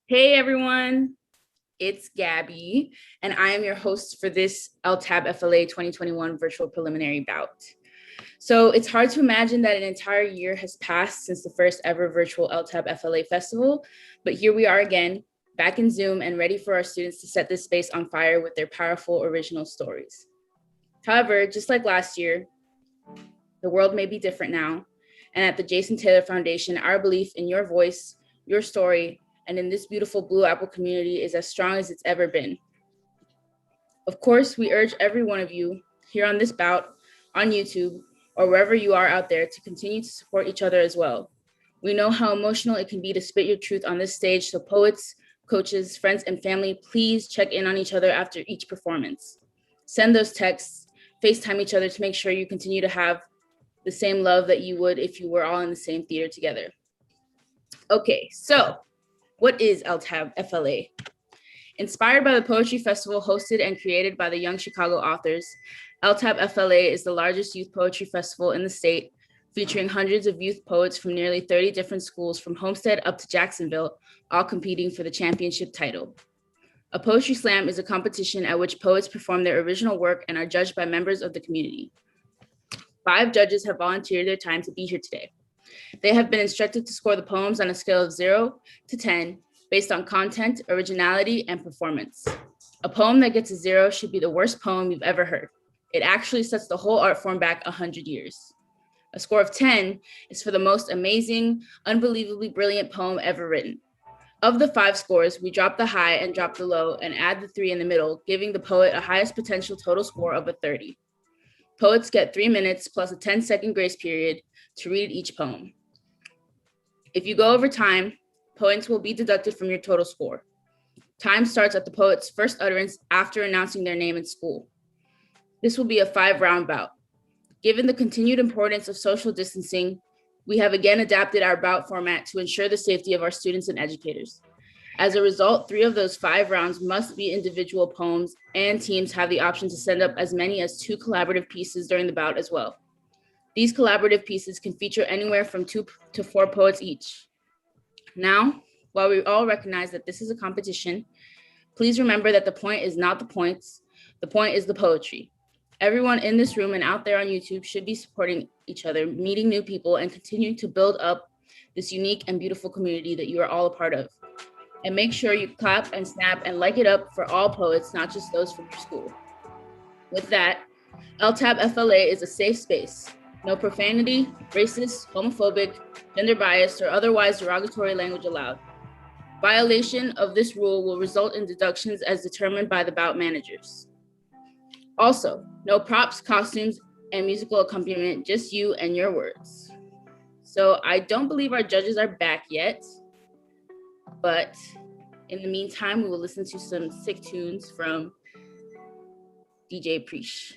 Hey everyone, it's Gabby, and I am your host for this LTABFLA 2021 virtual preliminary bout. So it's hard to imagine that an entire year has passed since the first ever virtual LTABFLA festival, but here we are again, back in Zoom and ready for our students to set this space on fire with their powerful original stories. However, just like last year, the world may be different now, and at the Jason Taylor Foundation, our belief in your voice, your story, and in this beautiful Blue Apple community is as strong as it's ever been. Of course, we urge every one of you here on this bout, on YouTube, or wherever you are out there to continue to support each other as well. We know how emotional it can be to spit your truth on this stage, so poets, coaches, friends, and family, please check in on each other after each performance. Send those texts, FaceTime each other to make sure you continue to have the same love that you would if you were all in the same theater together. Okay, so what is LTABFLA? Inspired by the Poetry Festival hosted and created by the Young Chicago Authors, LTABFLA is the largest youth poetry festival in the state, featuring hundreds of youth poets from nearly 30 different schools from Homestead up to Jacksonville, all competing for the championship title. A poetry slam is a competition at which poets perform their original work and are judged by members of the community. 5 judges have volunteered their time to be here today. They have been instructed to score the poems on a scale of 0 to 10 based on content, originality, and performance. A poem that gets a 0 should be the worst poem you've ever heard. It actually sets the whole art form back 100 years. A score of 10 is for the most amazing, unbelievably brilliant poem ever written. Of the 5 scores, we drop the high and drop the low and add the 3 in the middle, giving the poet a highest potential total score of a 30. Poets get 3 minutes plus a 10-second grace period to read each poem. If you go over time, points will be deducted from your total score. Time starts at the poet's first utterance after announcing their name in school. This will be a 5-round bout. Given the continued importance of social distancing, we have again adapted our bout format to ensure the safety of our students and educators. As a result, 3 of those 5 rounds must be individual poems, and teams have the option to send up as many as 2 collaborative pieces during the bout as well. These collaborative pieces can feature anywhere from 2 to 4 poets each. Now, while we all recognize that this is a competition, please remember that the point is not the points, the point is the poetry. Everyone in this room and out there on YouTube should be supporting each other, meeting new people, and continuing to build up this unique and beautiful community that you are all a part of. And make sure you clap and snap and like it up for all poets, not just those from your school. With that, LTABFLA is a safe space. No profanity, racist, homophobic, gender biased, or otherwise derogatory language allowed. Violation of this rule will result in deductions as determined by the bout managers. Also, no props, costumes, and musical accompaniment, just you and your words. So I don't believe our judges are back yet, but in the meantime, we will listen to some sick tunes from DJ Preach.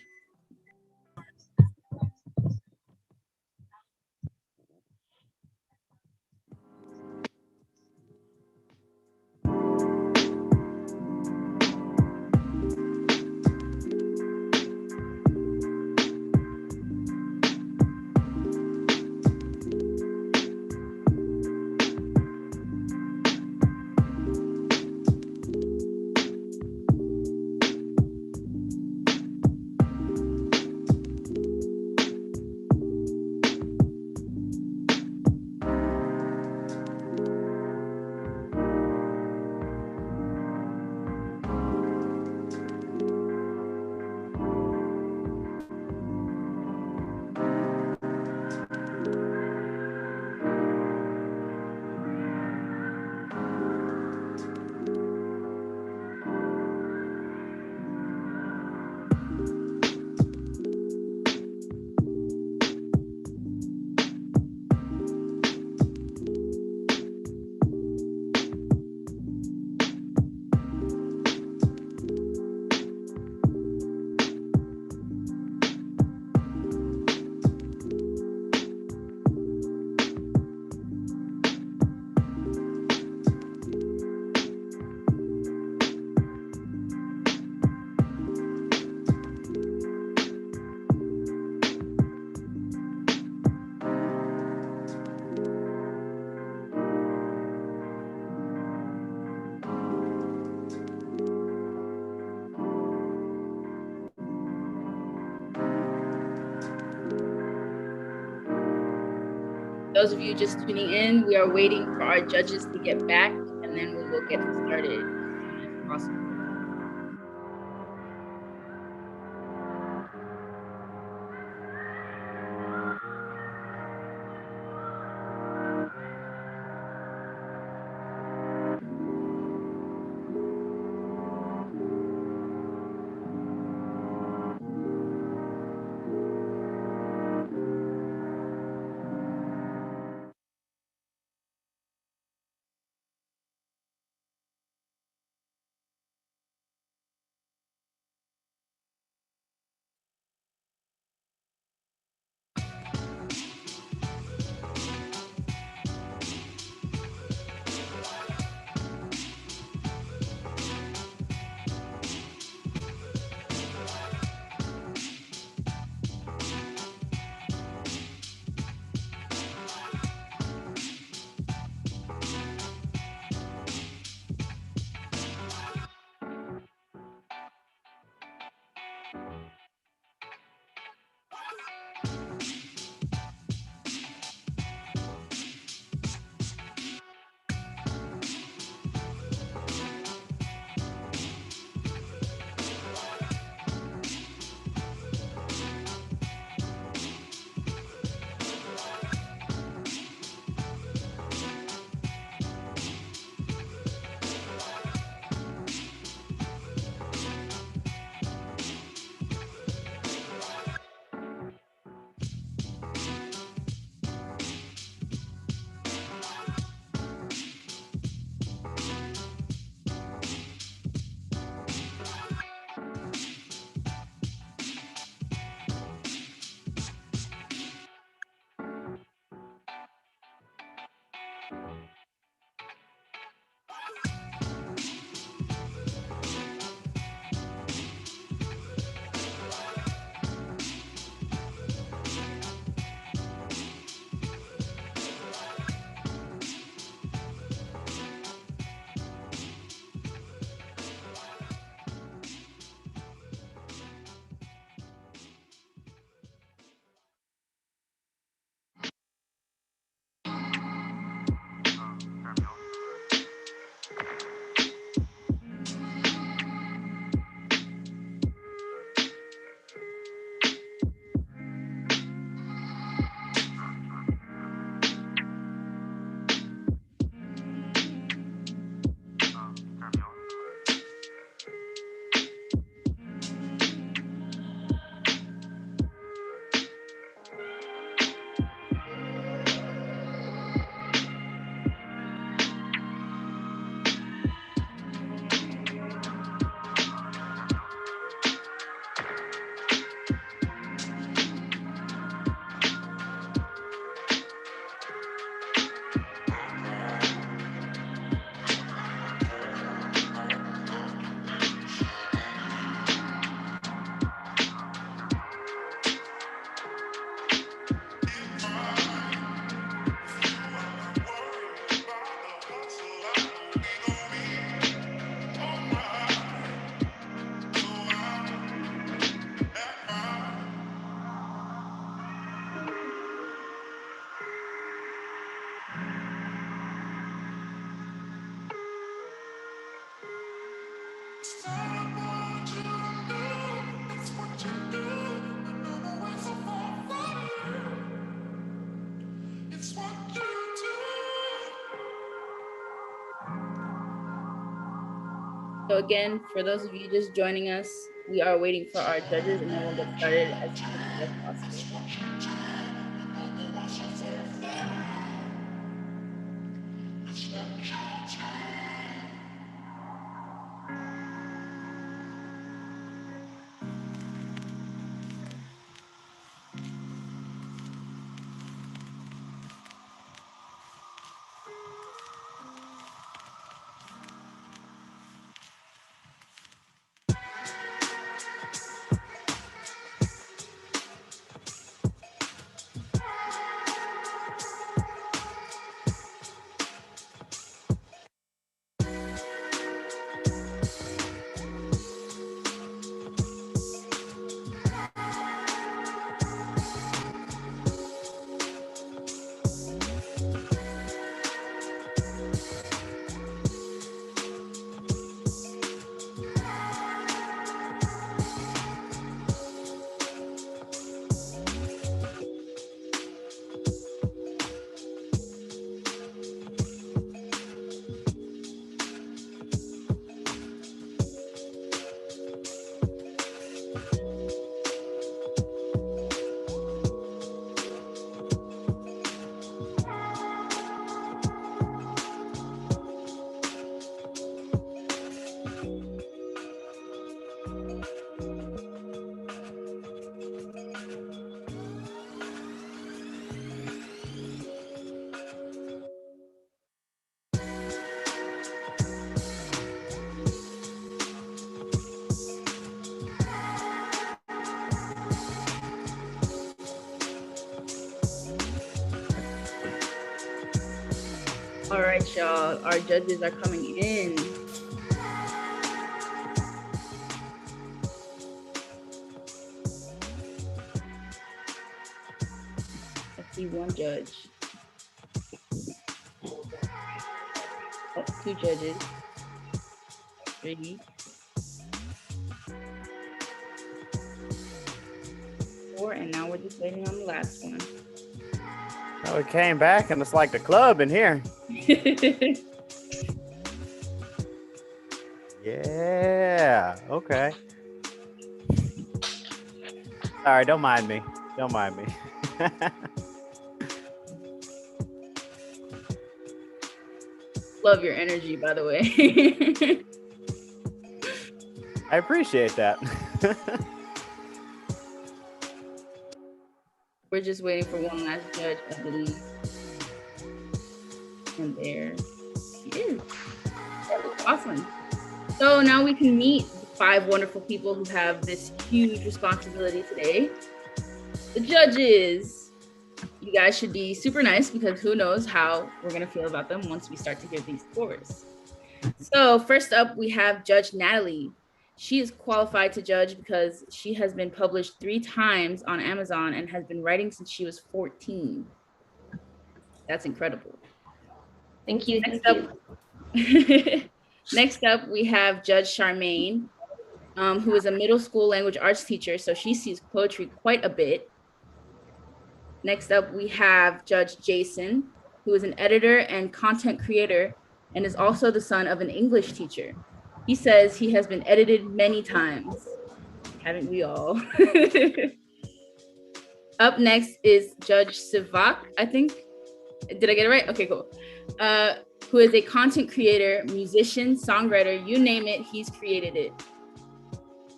those of you just tuning in, we are waiting for our judges to get back, and then we will get started as soon as possible. So again, for those of you just joining us, we are waiting for our judges, and then we'll get started as quickly as possible. right, y'all. Our judges are coming in. I see one judge. Oh, two judges. 3, 4, and now we're just waiting on the last one. Oh, we came back and it's like the club in here. Yeah. Okay. Sorry, don't mind me. Don't mind me. Love your energy, by the way. I appreciate that. We're just waiting for one last judge, I believe. And there he is. That was awesome. So now we can meet the 5 wonderful people who have this huge responsibility today. The judges. You guys should be super nice because who knows how we're going to feel about them once we start to hear these scores. So first up, we have Judge Natalie. She is qualified to judge because she has been published 3 times on Amazon and has been writing since she was 14. That's incredible. Thank you. Next up, we have Judge Charmaine, who is a middle school language arts teacher, so she sees poetry quite a bit. Next up, we have Judge Jason, who is an editor and content creator and is also the son of an English teacher. He says he has been edited many times. Haven't we all? Up next is Judge Sivak, I think. Did I get it right? Okay, cool. Who is a content creator, musician, songwriter, you name it, he's created it.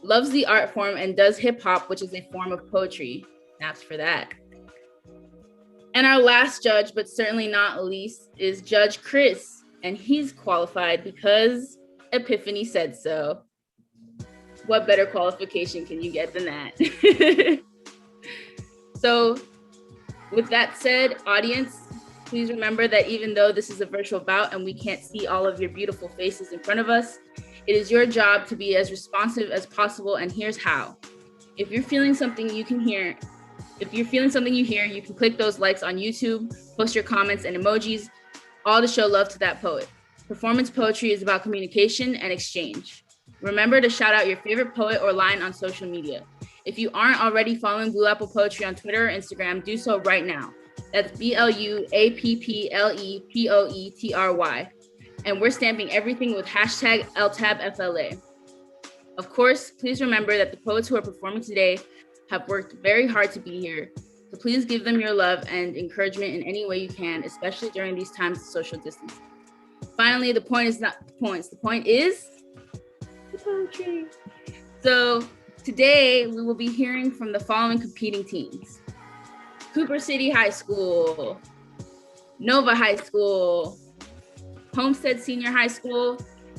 Loves the art form and does hip hop, which is a form of poetry. Snaps for that. And our last judge, but certainly not least, is Judge Chris, and he's qualified because Epiphany said so. What better qualification can you get than that? So, with that said, audience, please remember that even though this is a virtual bout and we can't see all of your beautiful faces in front of us, it is your job to be as responsive as possible, and here's how. If you're feeling something you hear, you can click those likes on YouTube, post your comments and emojis, all to show love to that poet. Performance poetry is about communication and exchange. Remember to shout out your favorite poet or line on social media. If you aren't already following Blue Apple Poetry on Twitter or Instagram, do so right now. That's BLUAPPLEPOETRY. And we're stamping everything with hashtag LTABFLA. Of course, please remember that the poets who are performing today have worked very hard to be here. So please give them your love and encouragement in any way you can, especially during these times of social distancing. Finally, the point is not the points. The point is the poetry. So today we will be hearing from the following competing teams: Cooper City High School, Nova High School, Homestead Senior High School,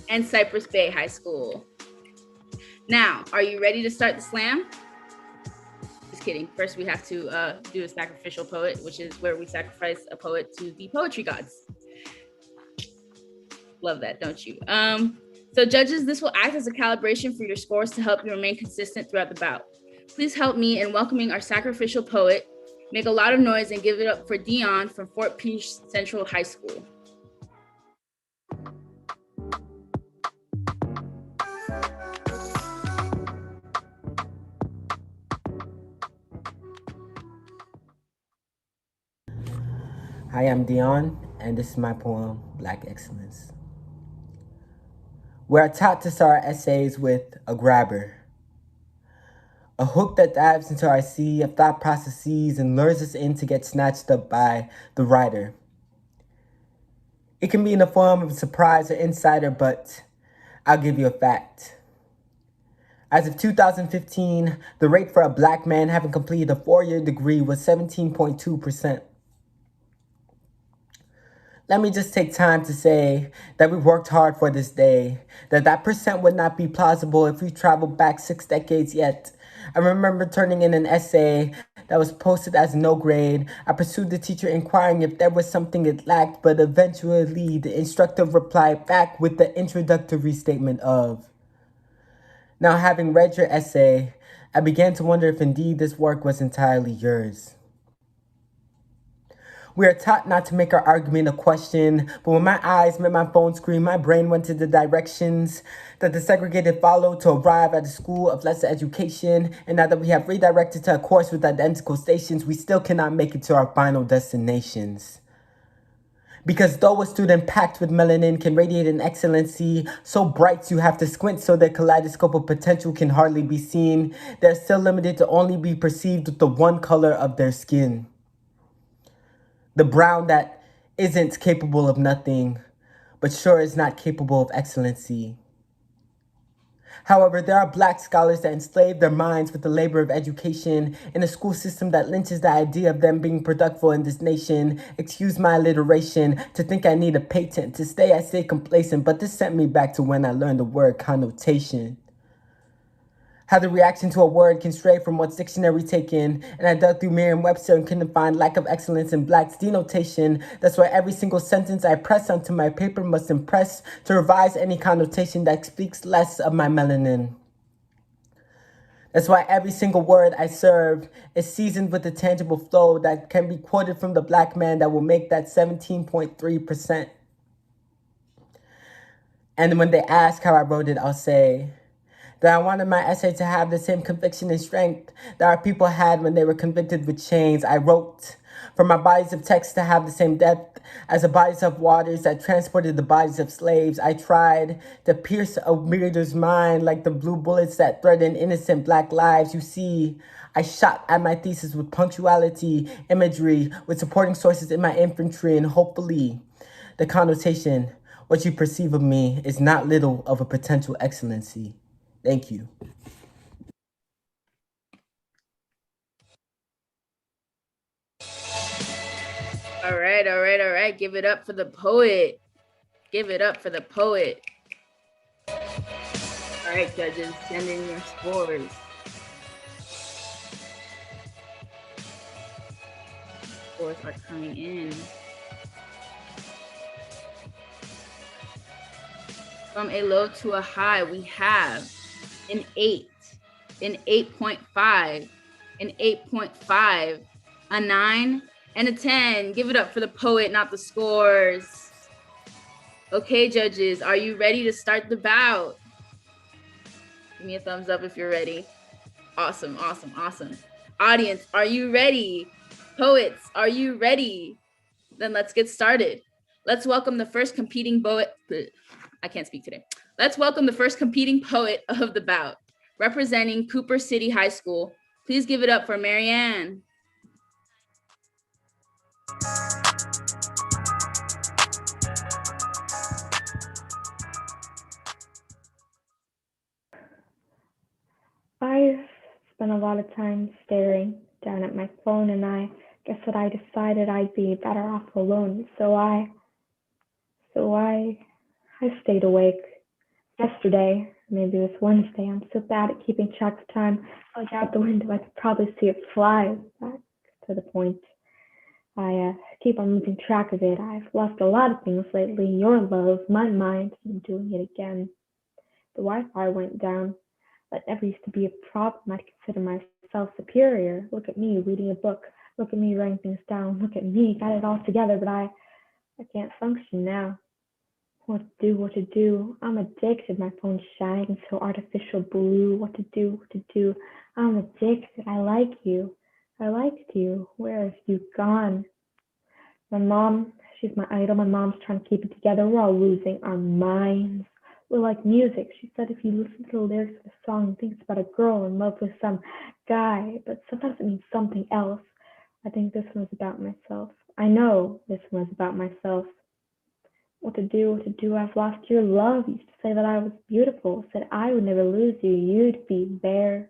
and Cypress Bay High School. Now, are you ready to start the slam? Just kidding. First, we have to do a sacrificial poet, which is where we sacrifice a poet to the poetry gods. Love that, don't you? So judges, this will act as a calibration for your scores to help you remain consistent throughout the bout. Please help me in welcoming our sacrificial poet. Make a lot of noise and give it up for Dion from Fort Pierce Central High School. Hi, I'm Dion, and this is my poem, Black Excellence. We're taught to start our essays with a grabber, a hook that dives into our sea of thought processes and lures us in to get snatched up by the writer. It can be in the form of a surprise or insider, but I'll give you a fact. As of 2015, the rate for a Black man having completed a 4-year degree was 17.2%. Let me just take time to say that we worked hard for this day, that percent would not be plausible if we traveled back 6 decades yet, I remember turning in an essay that was posted as no grade. I pursued the teacher inquiring if there was something it lacked, but eventually the instructor replied back with the introductory statement of, "Now, having read your essay, I began to wonder if indeed this work was entirely yours." We are taught not to make our argument a question, but when my eyes met my phone screen, my brain went to the directions that the segregated followed to arrive at a school of lesser education. And now that we have redirected to a course with identical stations, we still cannot make it to our final destinations. Because though a student packed with melanin can radiate an excellency so bright you have to squint so their kaleidoscope of potential can hardly be seen, they're still limited to only be perceived with the one color of their skin. The brown that isn't capable of nothing, but sure is not capable of excellency. However, there are Black scholars that enslave their minds with the labor of education in a school system that lynches the idea of them being productive in this nation. Excuse my alliteration, to think I need a patent. To stay, I stay complacent, but this sent me back to when I learned the word connotation. How the reaction to a word can stray from what's dictionary taken, and I dug through Merriam-Webster and couldn't find lack of excellence in Black's denotation. That's why every single sentence I press onto my paper must impress to revise any connotation that speaks less of my melanin. That's why every single word I serve is seasoned with a tangible flow that can be quoted from the Black man that will make that 17.3%. And when they ask how I wrote it, I'll say that I wanted my essay to have the same conviction and strength that our people had when they were convicted with chains. I wrote for my bodies of text to have the same depth as the bodies of waters that transported the bodies of slaves. I tried to pierce a reader's mind like the blue bullets that threaten innocent Black lives. You see, I shot at my thesis with punctuality, imagery, with supporting sources in my infantry, and hopefully the connotation, what you perceive of me, is not little of a potential excellency. Thank you. All right, all right, all right. Give it up for the poet. Give it up for the poet. All right, judges, send in your scores. Scores are coming in. From a low to a high, we have an 8, an 8.5, an 8.5, a 9, and a 10. Give it up for the poet, not the scores. Okay, judges, are you ready to start the bout? Give me a thumbs up if you're ready. Awesome, awesome, awesome. Audience, are you ready? Poets, are you ready? Then let's get started. Let's welcome the first competing poet. I can't speak today. Let's welcome the first competing poet of the bout. Representing Cooper City High School, please give it up for Marianne. I've spent a lot of time staring down at my phone, and I guess that I decided I'd be better off alone. So I stayed awake. Yesterday, maybe it was Wednesday, I'm so bad at keeping track of time. I look out the window, I could probably see it fly. Back to the point. I keep on losing track of it. I've lost a lot of things lately. Your love, my mind, I'm doing it again. The Wi-Fi went down. That never used to be a problem. I'd consider myself superior. Look at me reading a book. Look at me writing things down. Look at me, got it all together, but I can't function now. What to do? I'm addicted. My phone's shining so artificial blue. What to do? I'm addicted. I like you. I liked you. Where have you gone? My mom, she's my idol. My mom's trying to keep it together. We're all losing our minds. We're like music. She said if you listen to the lyrics of a song, think it's about a girl in love with some guy, but sometimes it means something else. I think this one was about myself. I know this one was about myself. What to do? I've lost your love. You used to say that I was beautiful. Said I would never lose you. You'd be there.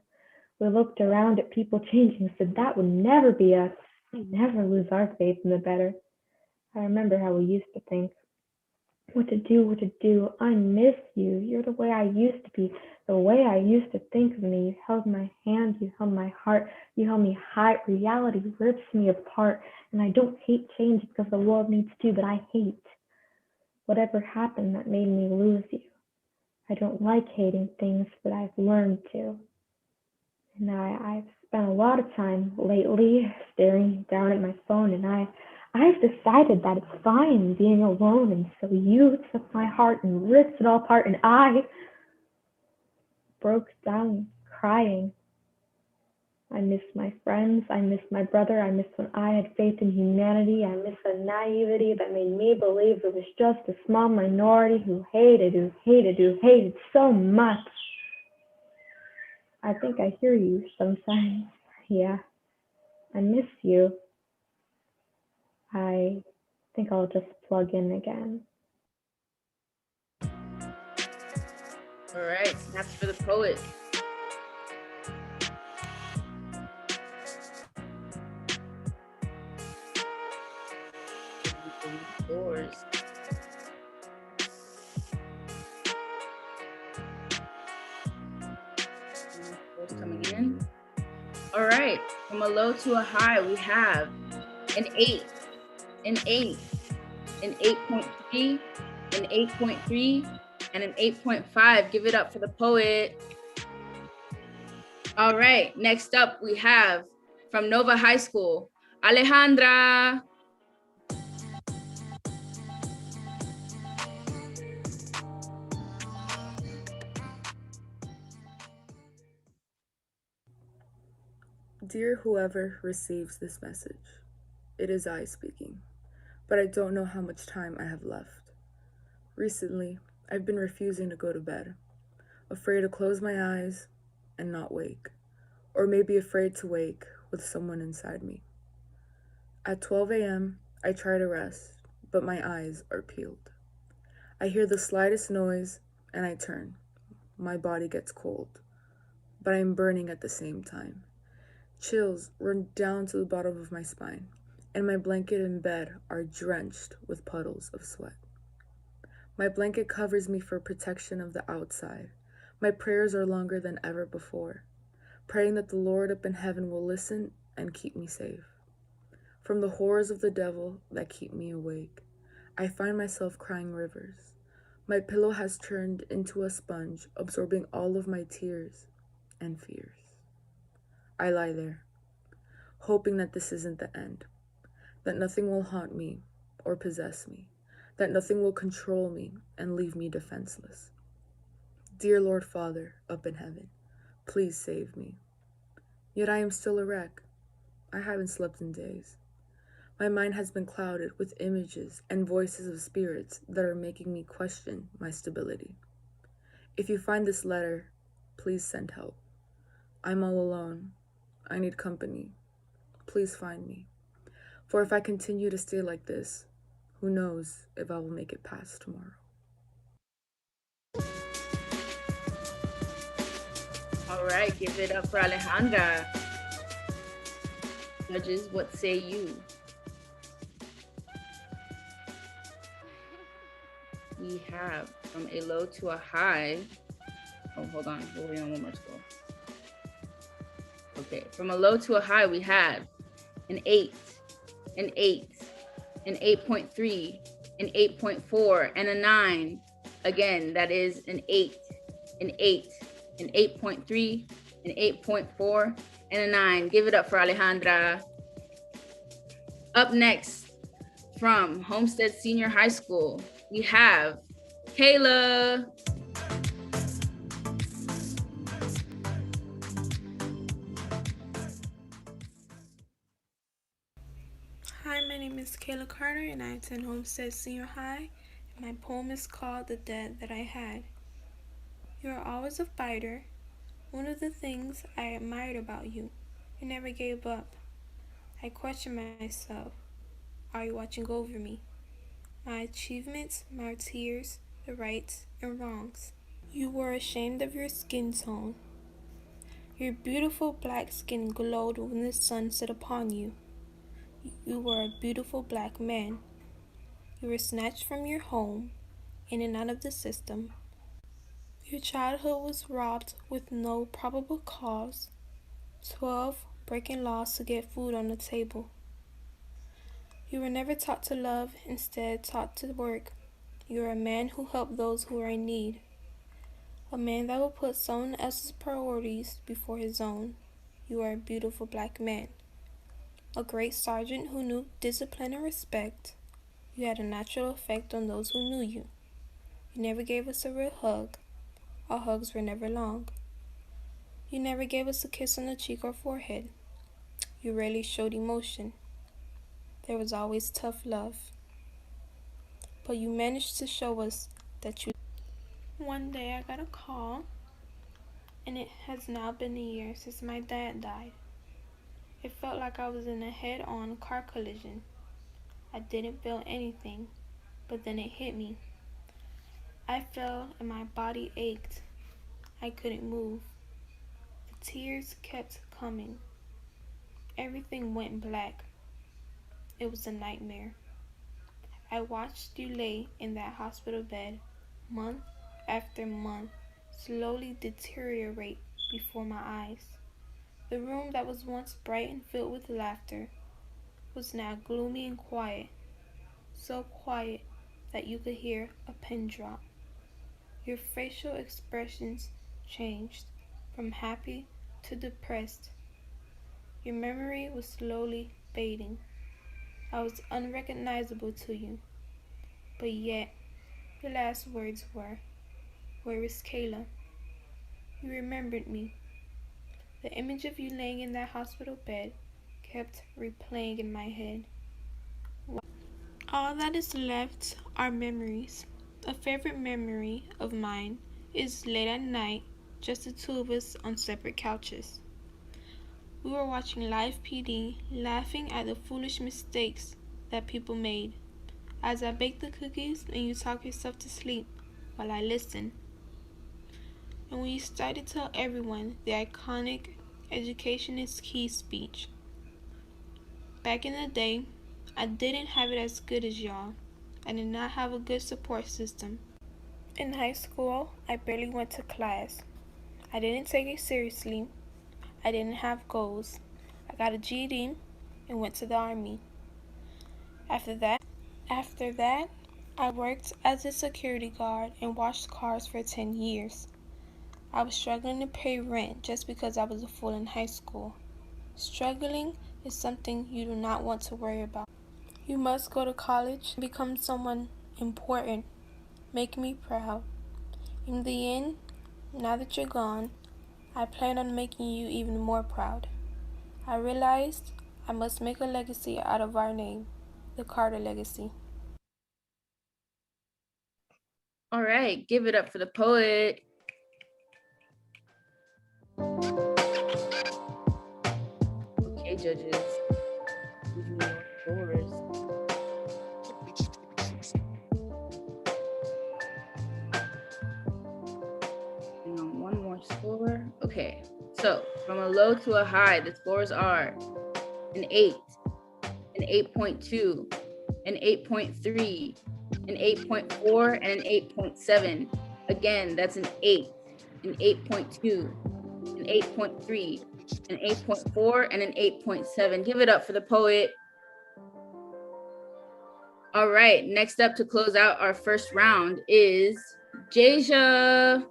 We looked around at people changing. Said that would never be us. We never lose our faith in the better. I remember how we used to think. what to do, what to do. I miss you. You're the way I used to be, the way I used to think of me. You held my hand, you held my heart, you held me high. Reality rips me apart, and I don't hate change because the world needs to, but I hate whatever happened that made me lose you. I don't like hating things, but I've learned to. And I've spent a lot of time lately staring down at my phone, and I've decided that it's fine being alone, and so you took my heart and ripped it all apart, and I broke down crying. I miss my friends, I miss my brother, I miss when I had faith in humanity, I miss the naivety that made me believe it was just a small minority who hated so much. I think I hear you sometimes. Yeah, I miss you. I think I'll just plug in again. All right, snaps for the poet. Doors. Coming in. All right, from a low to a high, we have an 8, an 8, an 8.3, an 8.3, and an 8.5. Give it up for the poet. All right, next up we have from Nova High School, Alejandra. Dear whoever receives this message, it is I speaking, but I don't know how much time I have left. Recently, I've been refusing to go to bed, afraid to close my eyes and not wake, or maybe afraid to wake with someone inside me. At 12 a.m., I try to rest, but my eyes are peeled. I hear the slightest noise and I turn. My body gets cold, but I'm burning at the same time. Chills run down to the bottom of my spine, and my blanket and bed are drenched with puddles of sweat. My blanket covers me for protection of the outside. My prayers are longer than ever before, praying that the Lord up in heaven will listen and keep me safe. From the horrors of the devil that keep me awake, I find myself crying rivers. My pillow has turned into a sponge, absorbing all of my tears and fears. I lie there, hoping that this isn't the end, that nothing will haunt me or possess me, that nothing will control me and leave me defenseless. Dear Lord Father, up in heaven, please save me. Yet I am still a wreck. I haven't slept in days. My mind has been clouded with images and voices of spirits that are making me question my stability. If you find this letter, please send help. I'm all alone. I need company. Please find me. For if I continue to stay like this, who knows if I will make it past tomorrow. All right, give it up for Alejandra. Judges, what say you? We have from a low to a high. Oh, hold on. We're waiting on one more scroll. Okay, from a low to a high, we have an 8, an 8, an 8.3, an 8.4, and a 9. Again, that is an 8, an 8, an 8.3, an 8.4, and a 9. Give it up for Alejandra. Up next, from Homestead Senior High School, we have Kayla. Hi, my name is Kayla Carter and I attend Homestead Senior High. And my poem is called The Debt That I Had. You are always a fighter. One of the things I admired about you, you never gave up. I question myself. Are you watching over me? My achievements, my tears, the rights and wrongs. You were ashamed of your skin tone. Your beautiful black skin glowed when the sun set upon you. You were a beautiful black man. You were snatched from your home, in and out of the system. Your childhood was robbed with no probable cause. 12. Breaking laws to get food on the table. You were never taught to love, instead taught to work. You are a man who helped those who are in need. A man that will put someone else's priorities before his own. You are a beautiful black man. A great sergeant who knew discipline and respect. You had a natural effect on those who knew you. You never gave us a real hug. Our hugs were never long. You never gave us a kiss on the cheek or forehead. You rarely showed emotion. There was always tough love. But you managed to show us that you. One day I got a call, and it has now been a year since my dad died. It felt like I was in a head-on car collision. I didn't feel anything, but then it hit me. I fell and my body ached. I couldn't move. The tears kept coming. Everything went black. It was a nightmare. I watched you lay in that hospital bed, month after month, slowly deteriorate before my eyes. The room that was once bright and filled with laughter was now gloomy and quiet, so quiet that you could hear a pin drop. Your facial expressions changed from happy to depressed. Your memory was slowly fading. I was unrecognizable to you, but yet your last words were, "Where is Kayla?" You remembered me. The image of you laying in that hospital bed kept replaying in my head. All that is left are memories. A favorite memory of mine is late at night, just the two of us on separate couches. We were watching live PD, laughing at the foolish mistakes that people made. As I baked the cookies and you talk yourself to sleep while I listen. And when you started to tell everyone the iconic "education is key" speech. Back in the day, I didn't have it as good as y'all. I did not have a good support system. In high school, I barely went to class. I didn't take it seriously. I didn't have goals. I got a GED and went to the Army. After that, I worked as a security guard and washed cars for 10 years. I was struggling to pay rent just because I was a fool in high school. Struggling is something you do not want to worry about. You must go to college and become someone important. Make me proud. In the end, now that you're gone, I plan on making you even more proud. I realized I must make a legacy out of our name, the Carter legacy. All right, give it up for the poet. Okay, judges. Give me your scores. Hang on, one more score. Okay, so from a low to a high, the scores are an 8, an 8.2, an 8.3, an 8.4, and an 8.7. Again, that's an 8, an 8.2, an 8.3, an 8.4, and an 8.7. Give it up for the poet. All right, next up to close out our first round is Jasia.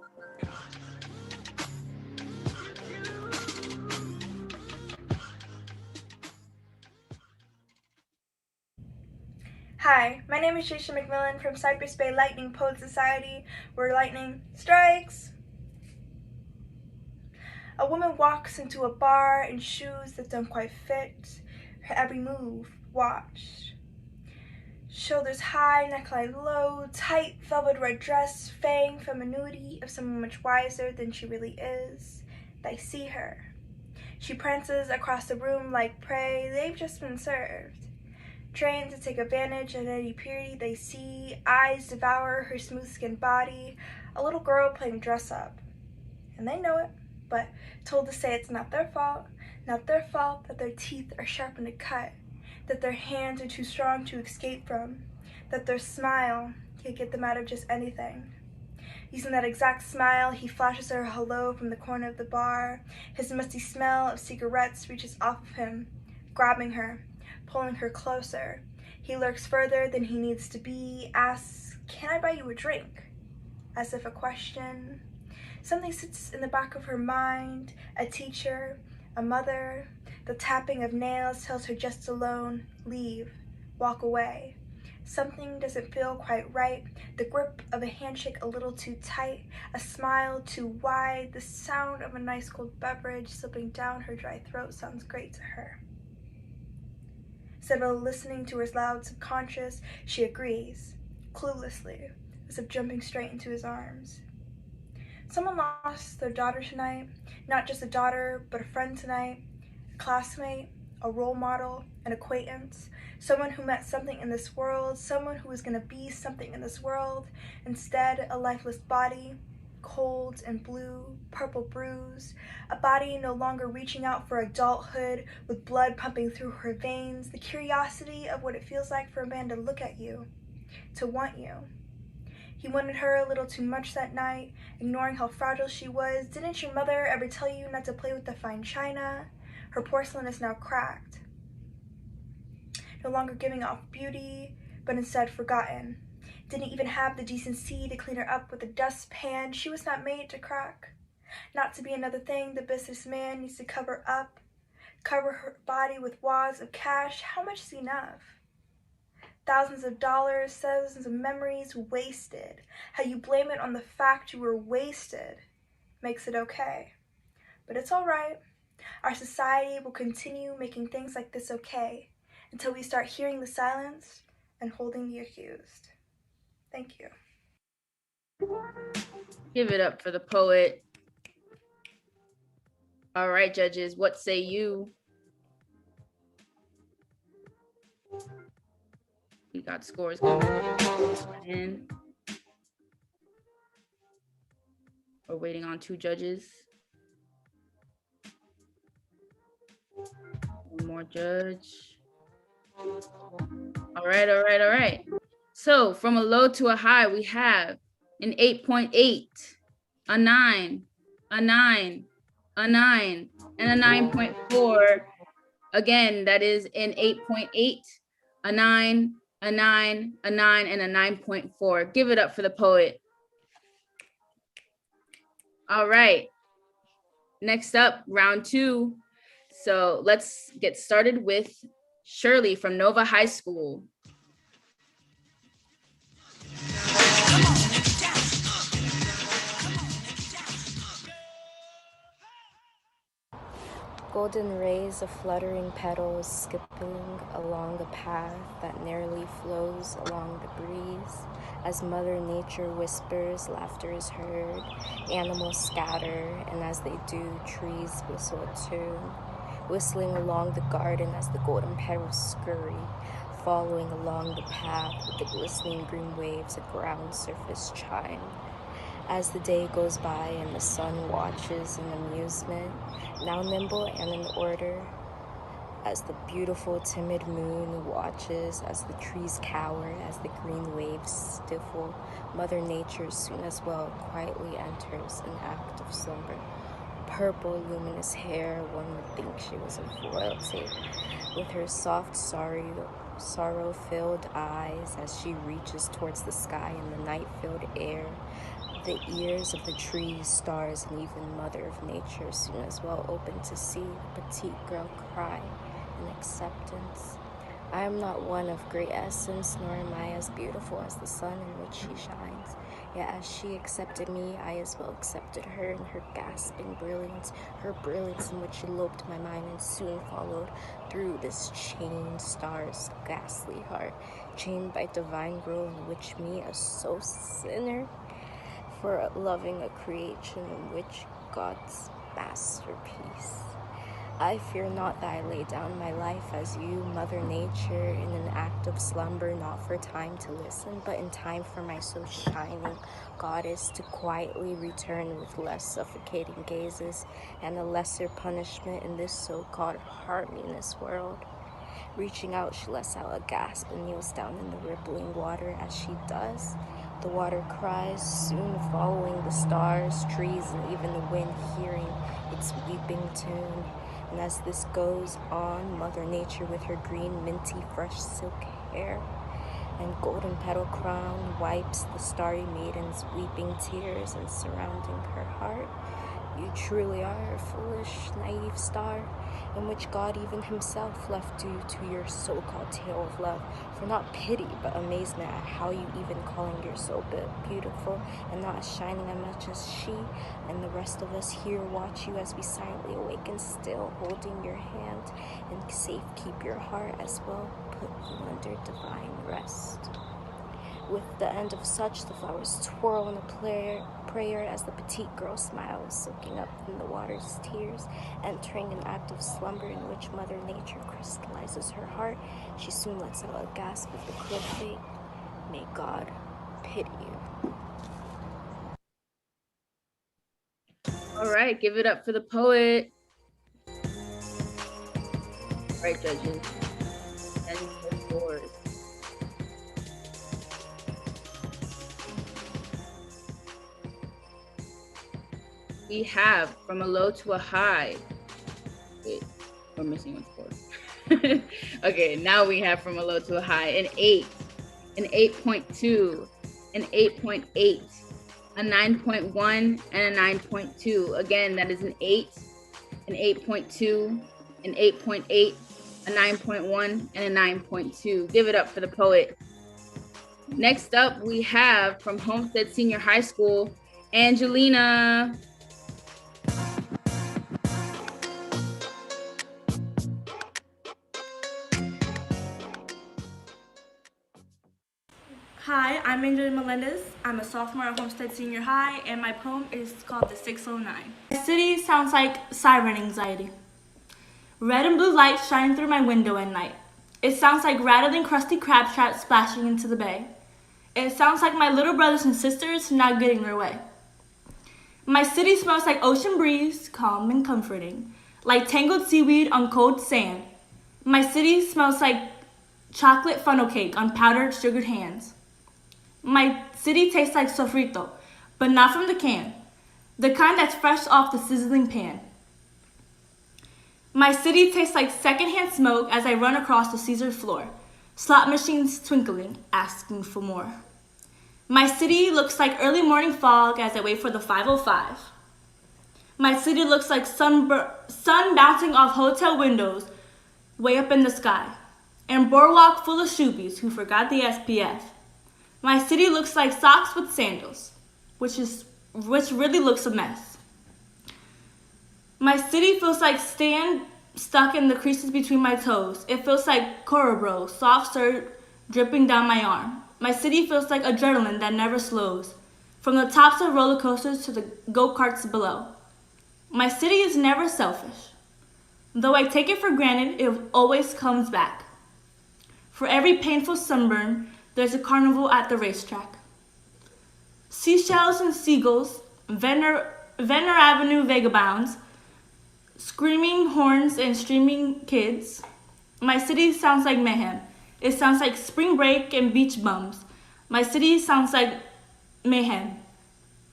Hi, my name is Jasia McMillan from Cypress Bay Lightning Poet Society, where lightning strikes. A woman walks into a bar in shoes that don't quite fit, her every move watched. Shoulders high, neckline low, tight velvet red dress, fang femininity of someone much wiser than she really is. They see her. She prances across the room like prey they've just been served. Trained to take advantage of any purity they see, eyes devour her smooth-skinned body, a little girl playing dress-up. And they know it, but told to say it's not their fault that their teeth are sharpened to cut, that their hands are too strong to escape from, that their smile He'd get them out of just anything. Using that exact smile, he flashes her hello from the corner of the bar. His musty smell of cigarettes reaches off of him, grabbing her, pulling her closer. He lurks further than he needs to be, asks, "Can I buy you a drink?" As if a question. Something sits in the back of her mind, a teacher, a mother. The tapping of nails tells her just alone, leave, walk away. Something doesn't feel quite right, the grip of a handshake a little too tight, a smile too wide, the sound of a nice cold beverage slipping down her dry throat sounds great to her. Instead of listening to her loud subconscious, she agrees, cluelessly, as if jumping straight into his arms. Someone lost their daughter tonight, not just a daughter, but a friend tonight, a classmate, a role model, an acquaintance, someone who meant something in this world, someone who was going to be something in this world. Instead, a lifeless body, cold and blue, purple bruise, a body no longer reaching out for adulthood with blood pumping through her veins, the curiosity of what it feels like for a man to look at you, to want you. He wanted her a little too much that night, ignoring how fragile she was. Didn't your mother ever tell you not to play with the fine china? Her porcelain is now cracked, no longer giving off beauty, but instead forgotten. Didn't even have the decency to clean her up with a dustpan. She was not made to crack. Not to be another thing the businessman needs to cover up, cover her body with wads of cash. How much is enough? Thousands of dollars, thousands of memories wasted. How you blame it on the fact you were wasted makes it okay. But it's all right. Our society will continue making things like this okay until we start hearing the silence and holding the accused. Thank you. Give it up for the poet. All right, judges, what say you? We got scores going in. We're waiting on 2 judges. One more judge. All right. So from a low to a high, we have an 8.8, a 9, a 9, a 9, and a 9.4. Again, that is an 8.8, a 9, a 9, a 9, and a 9.4. Give it up for the poet. All right. Next up, round 2. So let's get started with Shirley from Nova High School. Golden rays of fluttering petals skipping along a path that nearly flows along the breeze. As Mother Nature whispers, laughter is heard, animals scatter, and as they do, trees whistle a tune. Whistling along the garden as the golden petals scurry, following along the path with the glistening green waves of ground surface chime. As the day goes by and the sun watches in amusement, now nimble and in order, as the beautiful timid moon watches, as the trees cower, as the green waves stifle, Mother Nature soon as well quietly enters an act of slumber. Purple luminous hair, one would think she was of royalty, with her soft sorrow-filled eyes as she reaches towards the sky and the night-filled air. The ears of the trees, stars, and even Mother of Nature soon as well open to see the petite girl cry in acceptance. I am not one of great essence, nor am I as beautiful as the sun in which she shines. Yet as she accepted me, I as well accepted her in her gasping brilliance, her brilliance in which eloped my mind and soon followed through this chained star's ghastly heart, chained by divine rule in which me, a so sinner, for loving a creation in which God's masterpiece. I fear not that I lay down my life as you, Mother Nature, in an act of slumber, not for time to listen, but in time for my so shining goddess to quietly return with less suffocating gazes and a lesser punishment in this so-called harmonious world. Reaching out, she lets out a gasp and kneels down in the rippling water. As she does, the water cries, soon following the stars, trees, and even the wind, hearing its weeping tune. And as this goes on, Mother Nature, with her green, minty, fresh silk hair and golden petal crown, wipes the starry maiden's weeping tears, and surrounding her heart, you truly are a foolish, naive star, in which God even himself left you to your so-called tale of love, for not pity but amazement at how you even calling your soul beautiful and not as shining as much as she and the rest of us here watch you as we silently awaken, still holding your hand, and safe keep your heart as well, put you under divine rest. With the end of such, the flowers twirl in a prayer as the petite girl smiles, soaking up in the water's tears, entering an act of slumber in which Mother Nature crystallizes her heart. She soon lets out a gasp of the clear fate. May God pity you. All right, give it up for the poet. All right, judges. And yours. We have From a Low to a High. Wait, we're missing one score. Okay, now we have From a Low to a High. An 8, an 8.2, an 8.8, a 9.1, and a 9.2. Again, that is an 8, an 8.2, an 8.8, a 9.1, and a 9.2. Give it up for the poet. Next up, we have from Homestead Senior High School, Angelina. Hi, I'm Angelina Melendez. I'm a sophomore at Homestead Senior High, and my poem is called The 609. My city sounds like siren anxiety. Red and blue lights shining through my window at night. It sounds like rattling crusty crab traps splashing into the bay. It sounds like my little brothers and sisters not getting their way. My city smells like ocean breeze, calm and comforting, like tangled seaweed on cold sand. My city smells like chocolate funnel cake on powdered, sugared hands. My city tastes like sofrito, but not from the can, the kind that's fresh off the sizzling pan. My city tastes like secondhand smoke as I run across the Caesar floor, slot machines twinkling, asking for more. My city looks like early morning fog as I wait for the 5:05. My city looks like sun bouncing off hotel windows way up in the sky, and boardwalk full of shoobies who forgot the SPF. My city looks like socks with sandals, which really looks a mess. My city feels like sand stuck in the creases between my toes. It feels like Corobro, soft serve dripping down my arm. My city feels like adrenaline that never slows, from the tops of roller coasters to the go-karts below. My city is never selfish. Though I take it for granted, it always comes back. For every painful sunburn, there's a carnival at the racetrack. Seashells and seagulls, Venner Avenue vagabonds, screaming horns and streaming kids. My city sounds like mayhem. It sounds like spring break and beach bums. My city sounds like mayhem.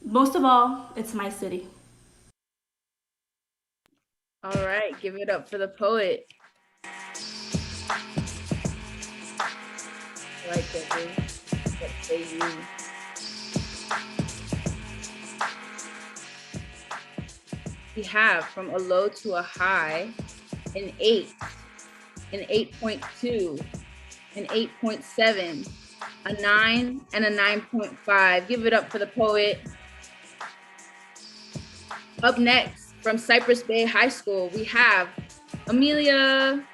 Most of all, it's my city. All right, give it up for the poet. I like that, dude. Let's say you. We have From a Low to a High, an 8, an 8.2, an 8.7, a 9, and a 9.5. Give it up for the poet. Up next, from Cypress Bay High School, we have Amelia.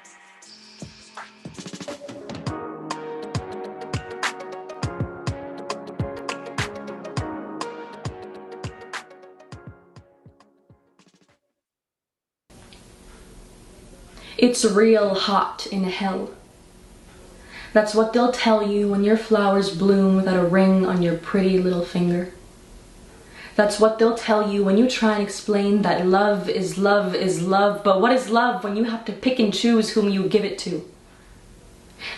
It's real hot in hell. That's what they'll tell you when your flowers bloom without a ring on your pretty little finger. That's what they'll tell you when you try and explain that love is love is love, but what is love when you have to pick and choose whom you give it to?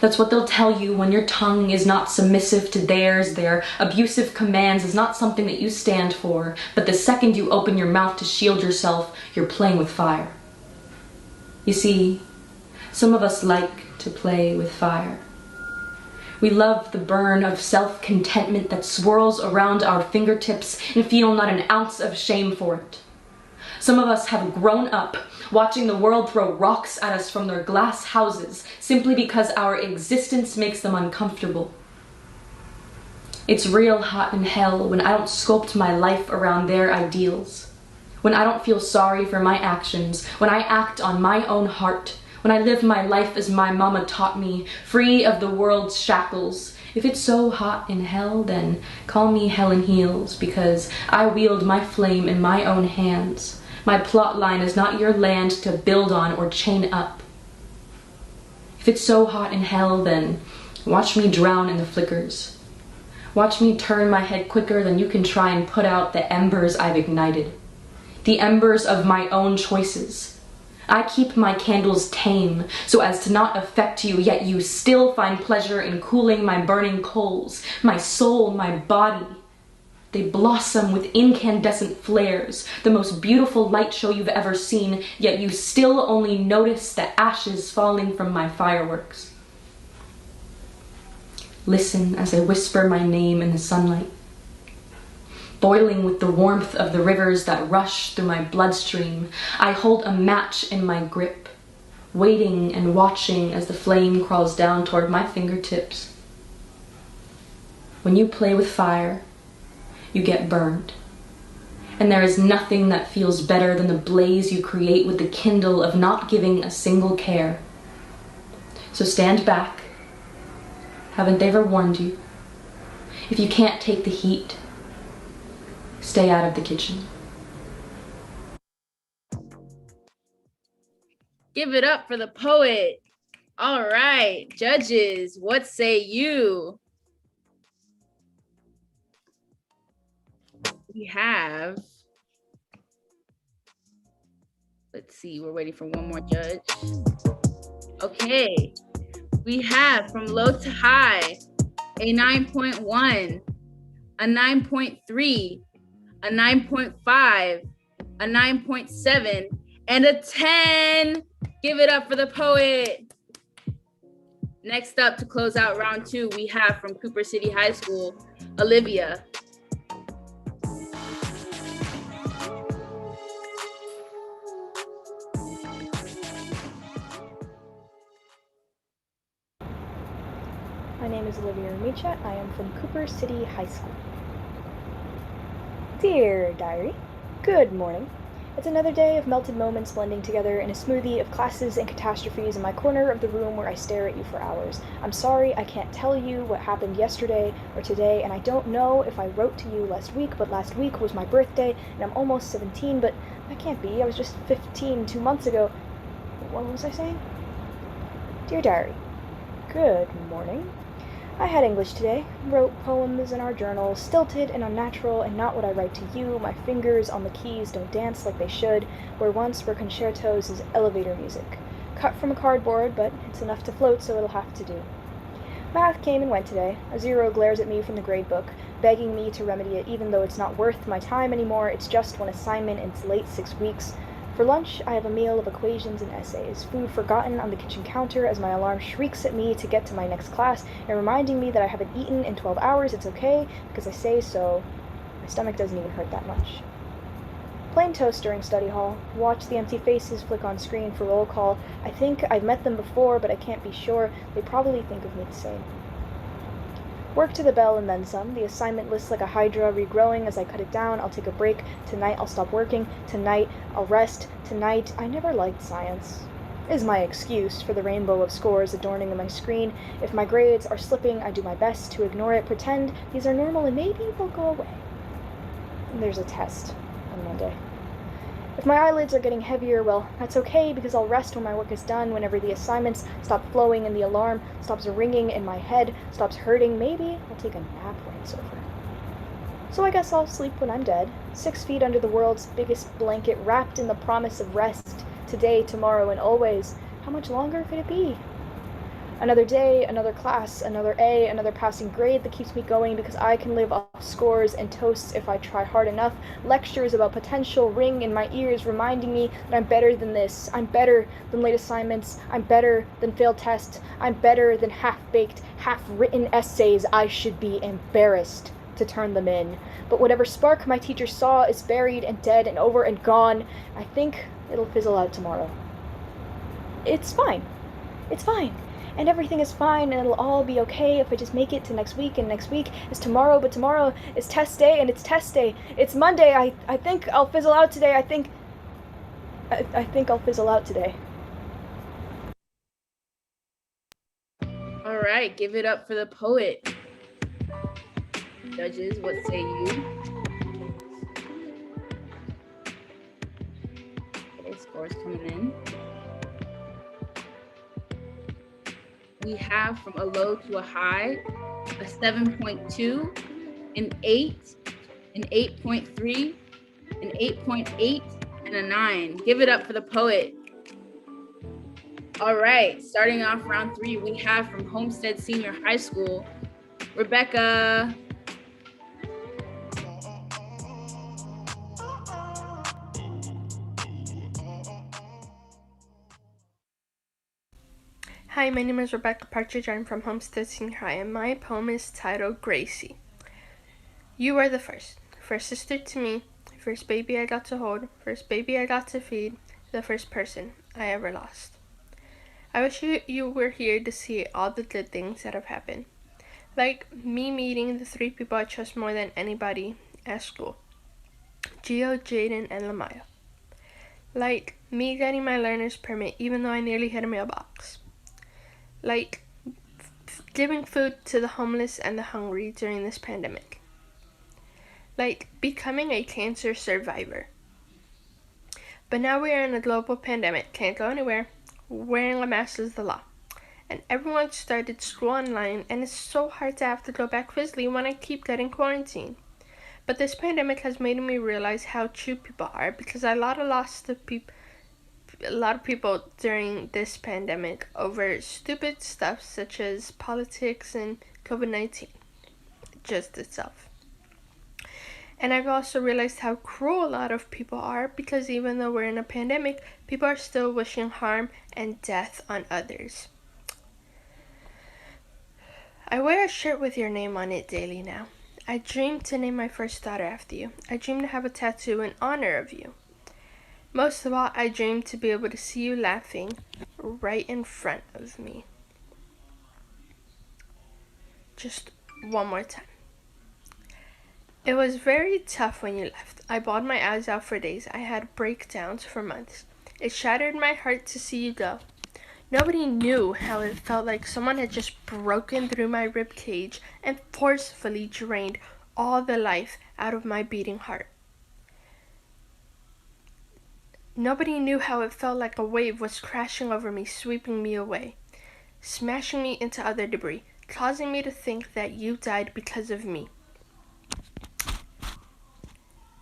That's what they'll tell you when your tongue is not submissive to theirs. Their abusive commands is not something that you stand for, but the second you open your mouth to shield yourself, you're playing with fire. You see, some of us like to play with fire. We love the burn of self-contentment that swirls around our fingertips and feel not an ounce of shame for it. Some of us have grown up watching the world throw rocks at us from their glass houses simply because our existence makes them uncomfortable. It's real hot in hell when I don't sculpt my life around their ideals, when I don't feel sorry for my actions, when I act on my own heart, when I live my life as my mama taught me, free of the world's shackles. If it's so hot in hell, then call me Helen Heels, because I wield my flame in my own hands. My plot line is not your land to build on or chain up. If it's so hot in hell, then watch me drown in the flickers. Watch me turn my head quicker than you can try and put out the embers I've ignited. The embers of my own choices. I keep my candles tame so as to not affect you, yet you still find pleasure in cooling my burning coals, my soul, my body. They blossom with incandescent flares, the most beautiful light show you've ever seen, yet you still only notice the ashes falling from my fireworks. Listen as I whisper my name in the sunlight, boiling with the warmth of the rivers that rush through my bloodstream. I hold a match in my grip, waiting and watching as the flame crawls down toward my fingertips. When you play with fire, you get burned. And there is nothing that feels better than the blaze you create with the kindle of not giving a single care. So stand back. Haven't they ever warned you? If you can't take the heat, stay out of the kitchen. Give it up for the poet. All right, judges, what say you? We have, let's see, we're waiting for one more judge. Okay, we have from low to high, a 9.1, a 9.3, a 9.5, a 9.7, and a 10. Give it up for the poet. Next up to close out round 2, we have from Cooper City High School, Olivia. My name is Olivia Ramicha. I am from Cooper City High School. Dear Diary, good morning. It's another day of melted moments blending together in a smoothie of classes and catastrophes in my corner of the room where I stare at you for hours. I'm sorry I can't tell you what happened yesterday or today, and I don't know if I wrote to you last week, but last week was my birthday, and I'm almost 17, but that can't be. I was just 15 2 months ago. What was I saying? Dear Diary, good morning. I had English today, wrote poems in our journal, stilted and unnatural and not what I write to you. My fingers on the keys don't dance like they should, where once were concertos is elevator music. Cut from a cardboard, but it's enough to float, so it'll have to do. Math came and went today. A 0 glares at me from the gradebook, begging me to remedy it even though it's not worth my time anymore. It's just one assignment and it's late 6 weeks. For lunch, I have a meal of equations and essays, food forgotten on the kitchen counter as my alarm shrieks at me to get to my next class and reminding me that I haven't eaten in 12 hours. It's okay, because I say so. My stomach doesn't even hurt that much. Plain toast during study hall. Watch the empty faces flick on screen for roll call. I think I've met them before, but I can't be sure. They probably think of me the same. Work to the bell and then some. The assignment lists like a hydra, regrowing as I cut it down. I'll take a break. Tonight I'll stop working. Tonight I'll rest. Tonight I never liked science. Is my excuse for the rainbow of scores adorning my screen. If my grades are slipping, I do my best to ignore it, pretend these are normal and maybe they'll go away. And there's a test on Monday. If my eyelids are getting heavier, well, that's okay, because I'll rest when my work is done, whenever the assignments stop flowing and the alarm stops ringing in my head, stops hurting. Maybe I'll take a nap when it's over. So I guess I'll sleep when I'm dead, 6 feet under the world's biggest blanket, wrapped in the promise of rest, today, tomorrow, and always. How much longer could it be? Another day, another class, another A, another passing grade that keeps me going because I can live off scores and toasts if I try hard enough. Lectures about potential ring in my ears reminding me that I'm better than this. I'm better than late assignments. I'm better than failed tests. I'm better than half-baked, half-written essays. I should be embarrassed to turn them in. But whatever spark my teacher saw is buried and dead and over and gone. I think it'll fizzle out tomorrow. It's fine. It's fine. And everything is fine, and it'll all be okay if I just make it to next week, and next week is tomorrow, but tomorrow is test day, and it's test day. It's Monday. I think I'll fizzle out today. I think I'll fizzle out today. All right, give it up for the poet. Judges, what say you? Okay, scores coming in. We have from a low to a high, a 7.2, an 8, an 8.3, an 8.8, and a 9. Give it up for the poet. All right, starting off round 3, we have from Homestead Senior High School, Rebecca. Hi, my name is Rebecca Partridge. I'm from Homestead Senior High, and my poem is titled Gracie. You are the first sister to me, first baby I got to hold, first baby I got to feed, the first person I ever lost. I wish you were here to see all the good things that have happened. Like me meeting the 3 people I trust more than anybody at school. Gio, Jaden, and Lamaya. Like me getting my learner's permit even though I nearly hit a mailbox. Like giving food to the homeless and the hungry during this pandemic. Like becoming a cancer survivor. But now we are in a global pandemic, can't go anywhere, wearing a mask is the law. And everyone started school online, and it's so hard to have to go back physically when I keep getting quarantined. But this pandemic has made me realize how true people are, because a lot of people during this pandemic over stupid stuff such as politics and COVID-19 just itself. And I've also realized how cruel a lot of people are, because even though we're in a pandemic, people are still wishing harm and death on others. I wear a shirt with your name on it daily now. I dream to name my first daughter after you. I dream to have a tattoo in honor of you. Most of all, I dream to be able to see you laughing right in front of me. Just one more time. It was very tough when you left. I bawled my eyes out for days. I had breakdowns for months. It shattered my heart to see you go. Nobody knew how it felt like someone had just broken through my rib cage and forcefully drained all the life out of my beating heart. Nobody knew how it felt like a wave was crashing over me, sweeping me away, smashing me into other debris, causing me to think that you died because of me.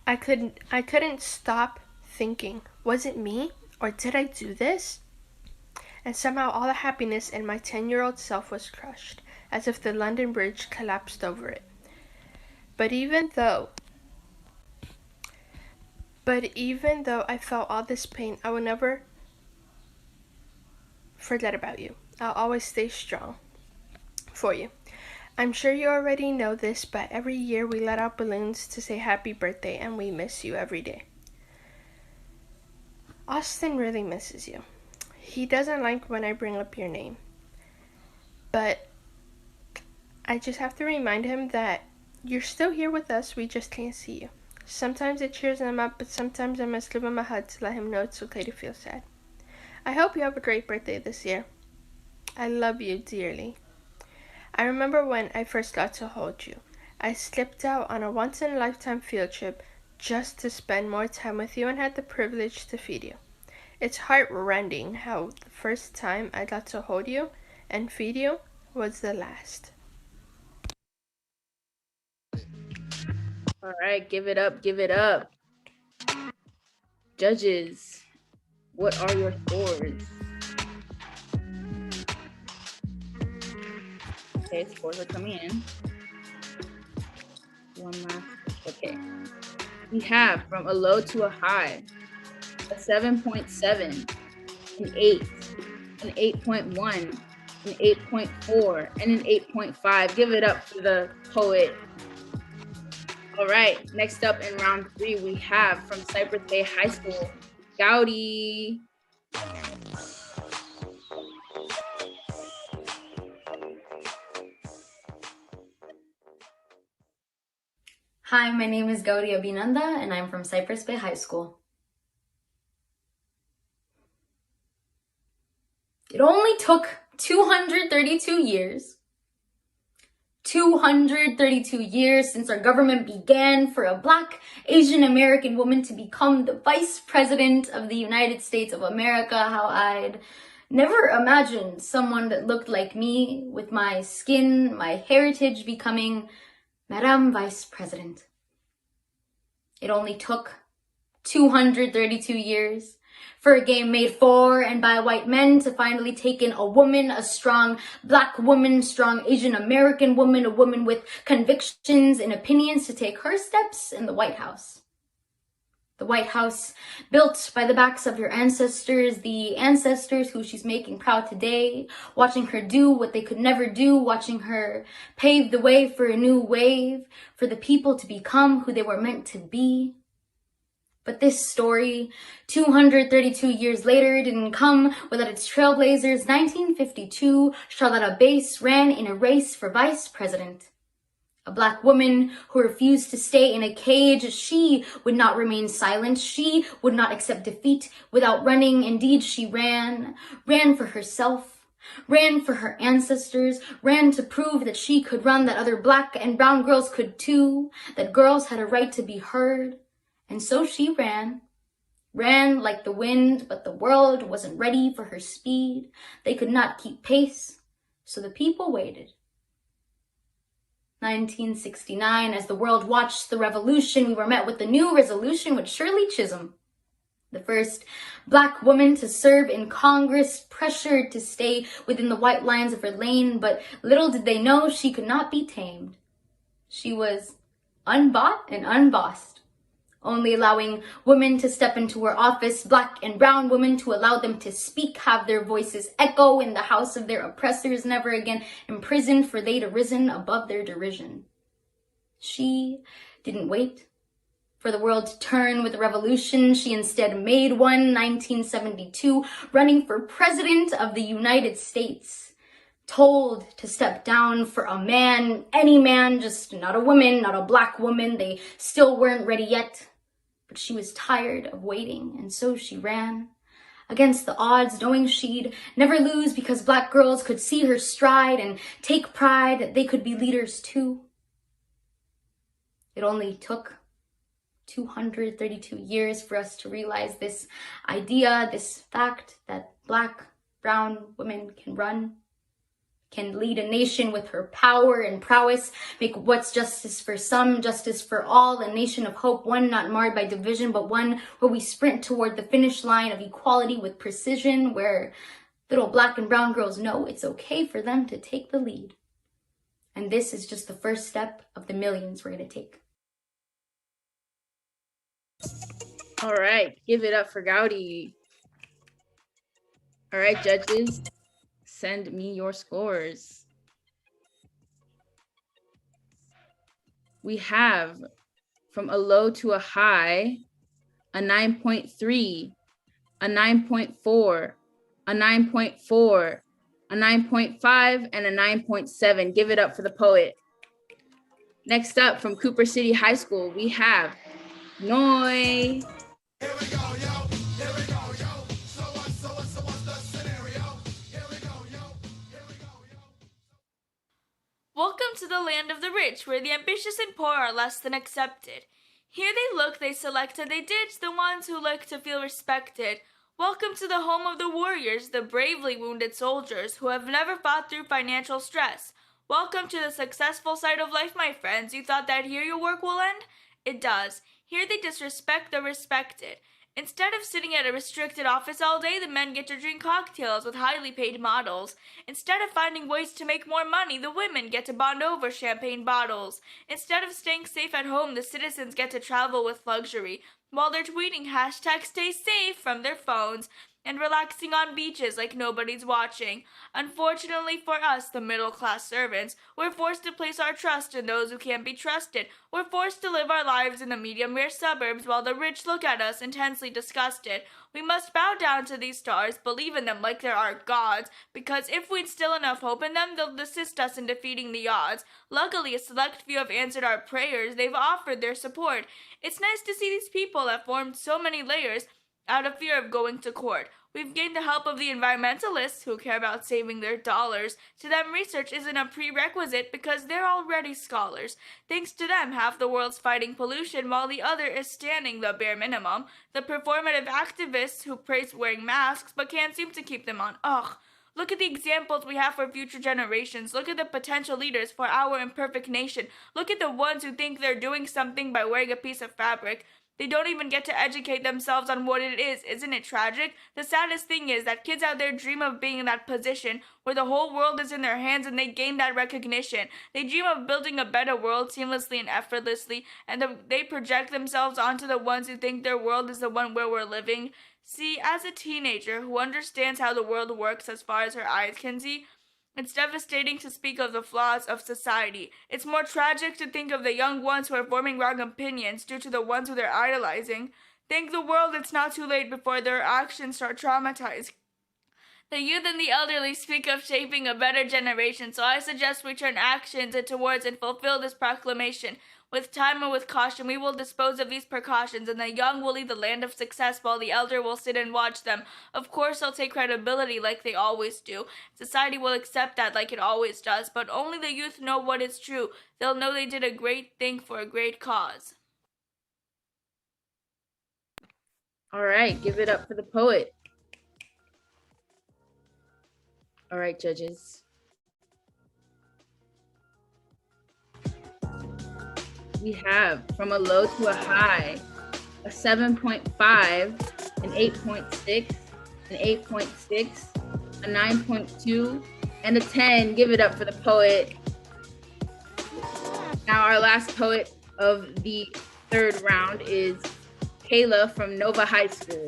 I couldn't stop thinking, was it me? Or did I do this? And somehow all the happiness in my 10-year-old self was crushed, as if the London Bridge collapsed over it. But even though I felt all this pain, I will never forget about you. I'll always stay strong for you. I'm sure you already know this, but every year we let out balloons to say happy birthday, and we miss you every day. Austin really misses you. He doesn't like when I bring up your name. But I just have to remind him that you're still here with us, we just can't see you. Sometimes it cheers him up, but sometimes I must give him a hug to let him know it's okay to feel sad. I hope you have a great birthday this year. I love you dearly. I remember when I first got to hold you. I slipped out on a once-in-a-lifetime field trip just to spend more time with you and had the privilege to feed you. It's heart-rending how the first time I got to hold you and feed you was the last. All right, give it up, give it up. Judges, what are your scores? Okay, scores are coming in. One last. Okay. We have from a low to a high, a 7.7, an 8, an 8.1, an 8.4, and an 8.5. Give it up for the poet. All right, next up in round 3, we have from Cypress Bay High School, Gowdy. Hi, my name is Gowdy Abhinanda, and I'm from Cypress Bay High School. It only took 232 years. 232 years since our government began for a Black Asian American woman to become the Vice President of the United States of America. How I'd never imagined someone that looked like me with my skin, my heritage becoming Madame Vice President. It only took 232 years for a game made for and by white men to finally take in a woman, a strong Black woman, strong Asian American woman, a woman with convictions and opinions to take her steps in the White House. The White House built by the backs of your ancestors, the ancestors who she's making proud today, watching her do what they could never do, watching her pave the way for a new wave, for the people to become who they were meant to be. But this story, 232 years later, didn't come without its trailblazers. 1952, Charlotta Bass ran in a race for vice president. A Black woman who refused to stay in a cage. She would not remain silent. She would not accept defeat without running. Indeed, she ran for herself, ran for her ancestors, ran to prove that she could run, that other Black and brown girls could too, that girls had a right to be heard. And so she ran like the wind, but the world wasn't ready for her speed. They could not keep pace, so the people waited. 1969, as the world watched the revolution, we were met with the new resolution with Shirley Chisholm, the first Black woman to serve in Congress, pressured to stay within the white lines of her lane, but little did they know she could not be tamed. She was unbought and unbossed, only allowing women to step into her office, Black and brown women to allow them to speak, have their voices echo in the house of their oppressors, never again imprisoned, for they'd arisen above their derision. She didn't wait for the world to turn with a revolution. She instead made one. 1972, running for president of the United States, told to step down for a man, any man, just not a woman, not a Black woman. They still weren't ready yet. But she was tired of waiting, and so she ran against the odds, knowing she'd never lose because Black girls could see her stride and take pride that they could be leaders too. It only took 232 years for us to realize this idea, this fact that Black, brown women can run, can lead a nation with her power and prowess, make what's justice for some, justice for all, a nation of hope, one not marred by division, but one where we sprint toward the finish line of equality with precision, where little Black and brown girls know it's okay for them to take the lead. And this is just the first step of the millions we're going to take. All right, give it up for Gowdy. All right, judges, send me your scores. We have from a low to a high, a 9.3, a 9.4, a 9.4, a 9.5, and a 9.7. Give it up for the poet. Next up from Cooper City High School, we have Noi. Here we go, yo. Here we go, yo. So what's the scenario? Here we go, yo. Here we go, yo. Welcome to the land of the rich, where the ambitious and poor are less than accepted. Here they look, they selected, they ditch the ones who like to feel respected. Welcome to the home of the warriors, the bravely wounded soldiers who have never fought through financial stress. Welcome to the successful side of life, my friends. You thought that here your work will end? It does. Here they disrespect the respected. Instead of sitting at a restricted office all day, the men get to drink cocktails with highly paid models. Instead of finding ways to make more money, the women get to bond over champagne bottles. Instead of staying safe at home, the citizens get to travel with luxury, while they're tweeting hashtag stay safe from their phones and relaxing on beaches like nobody's watching. Unfortunately for us, the middle-class servants, we're forced to place our trust in those who can't be trusted. We're forced to live our lives in the medium-rare suburbs while the rich look at us intensely disgusted. We must bow down to these stars, believe in them like they're our gods, because if we instill enough hope in them, they'll assist us in defeating the odds. Luckily, a select few have answered our prayers. They've offered their support. It's nice to see these people have formed so many layers out of fear of going to court. We've gained the help of the environmentalists who care about saving their dollars. To them, research isn't a prerequisite because they're already scholars. Thanks to them, half the world's fighting pollution while the other is standing the bare minimum. The performative activists who praise wearing masks but can't seem to keep them on. Ugh. Look at the examples we have for future generations. Look at the potential leaders for our imperfect nation. Look at the ones who think they're doing something by wearing a piece of fabric. They don't even get to educate themselves on what it is. Isn't it tragic? The saddest thing is that kids out there dream of being in that position where the whole world is in their hands and they gain that recognition. They dream of building a better world seamlessly and effortlessly, and they project themselves onto the ones who think their world is the one where we're living. See, as a teenager who understands how the world works as far as her eyes can see, it's devastating to speak of the flaws of society. It's more tragic to think of the young ones who are forming wrong opinions due to the ones who they're idolizing. Thank the world it's not too late before their actions start traumatizing. The youth and the elderly speak of shaping a better generation, so I suggest we turn actions into words and fulfill this proclamation. With time and with caution, we will dispose of these precautions, and the young will lead the land of success while the elder will sit and watch them. Of course, they'll take credibility like they always do. Society will accept that like it always does, but only the youth know what is true. They'll know they did a great thing for a great cause. All right, give it up for the poet. All right, judges. We have from a low to a high, a 7.5, an 8.6, an 8.6, a 9.2, and a 10. Give it up for the poet. Now our last poet of the third round is Kayla from Nova High School.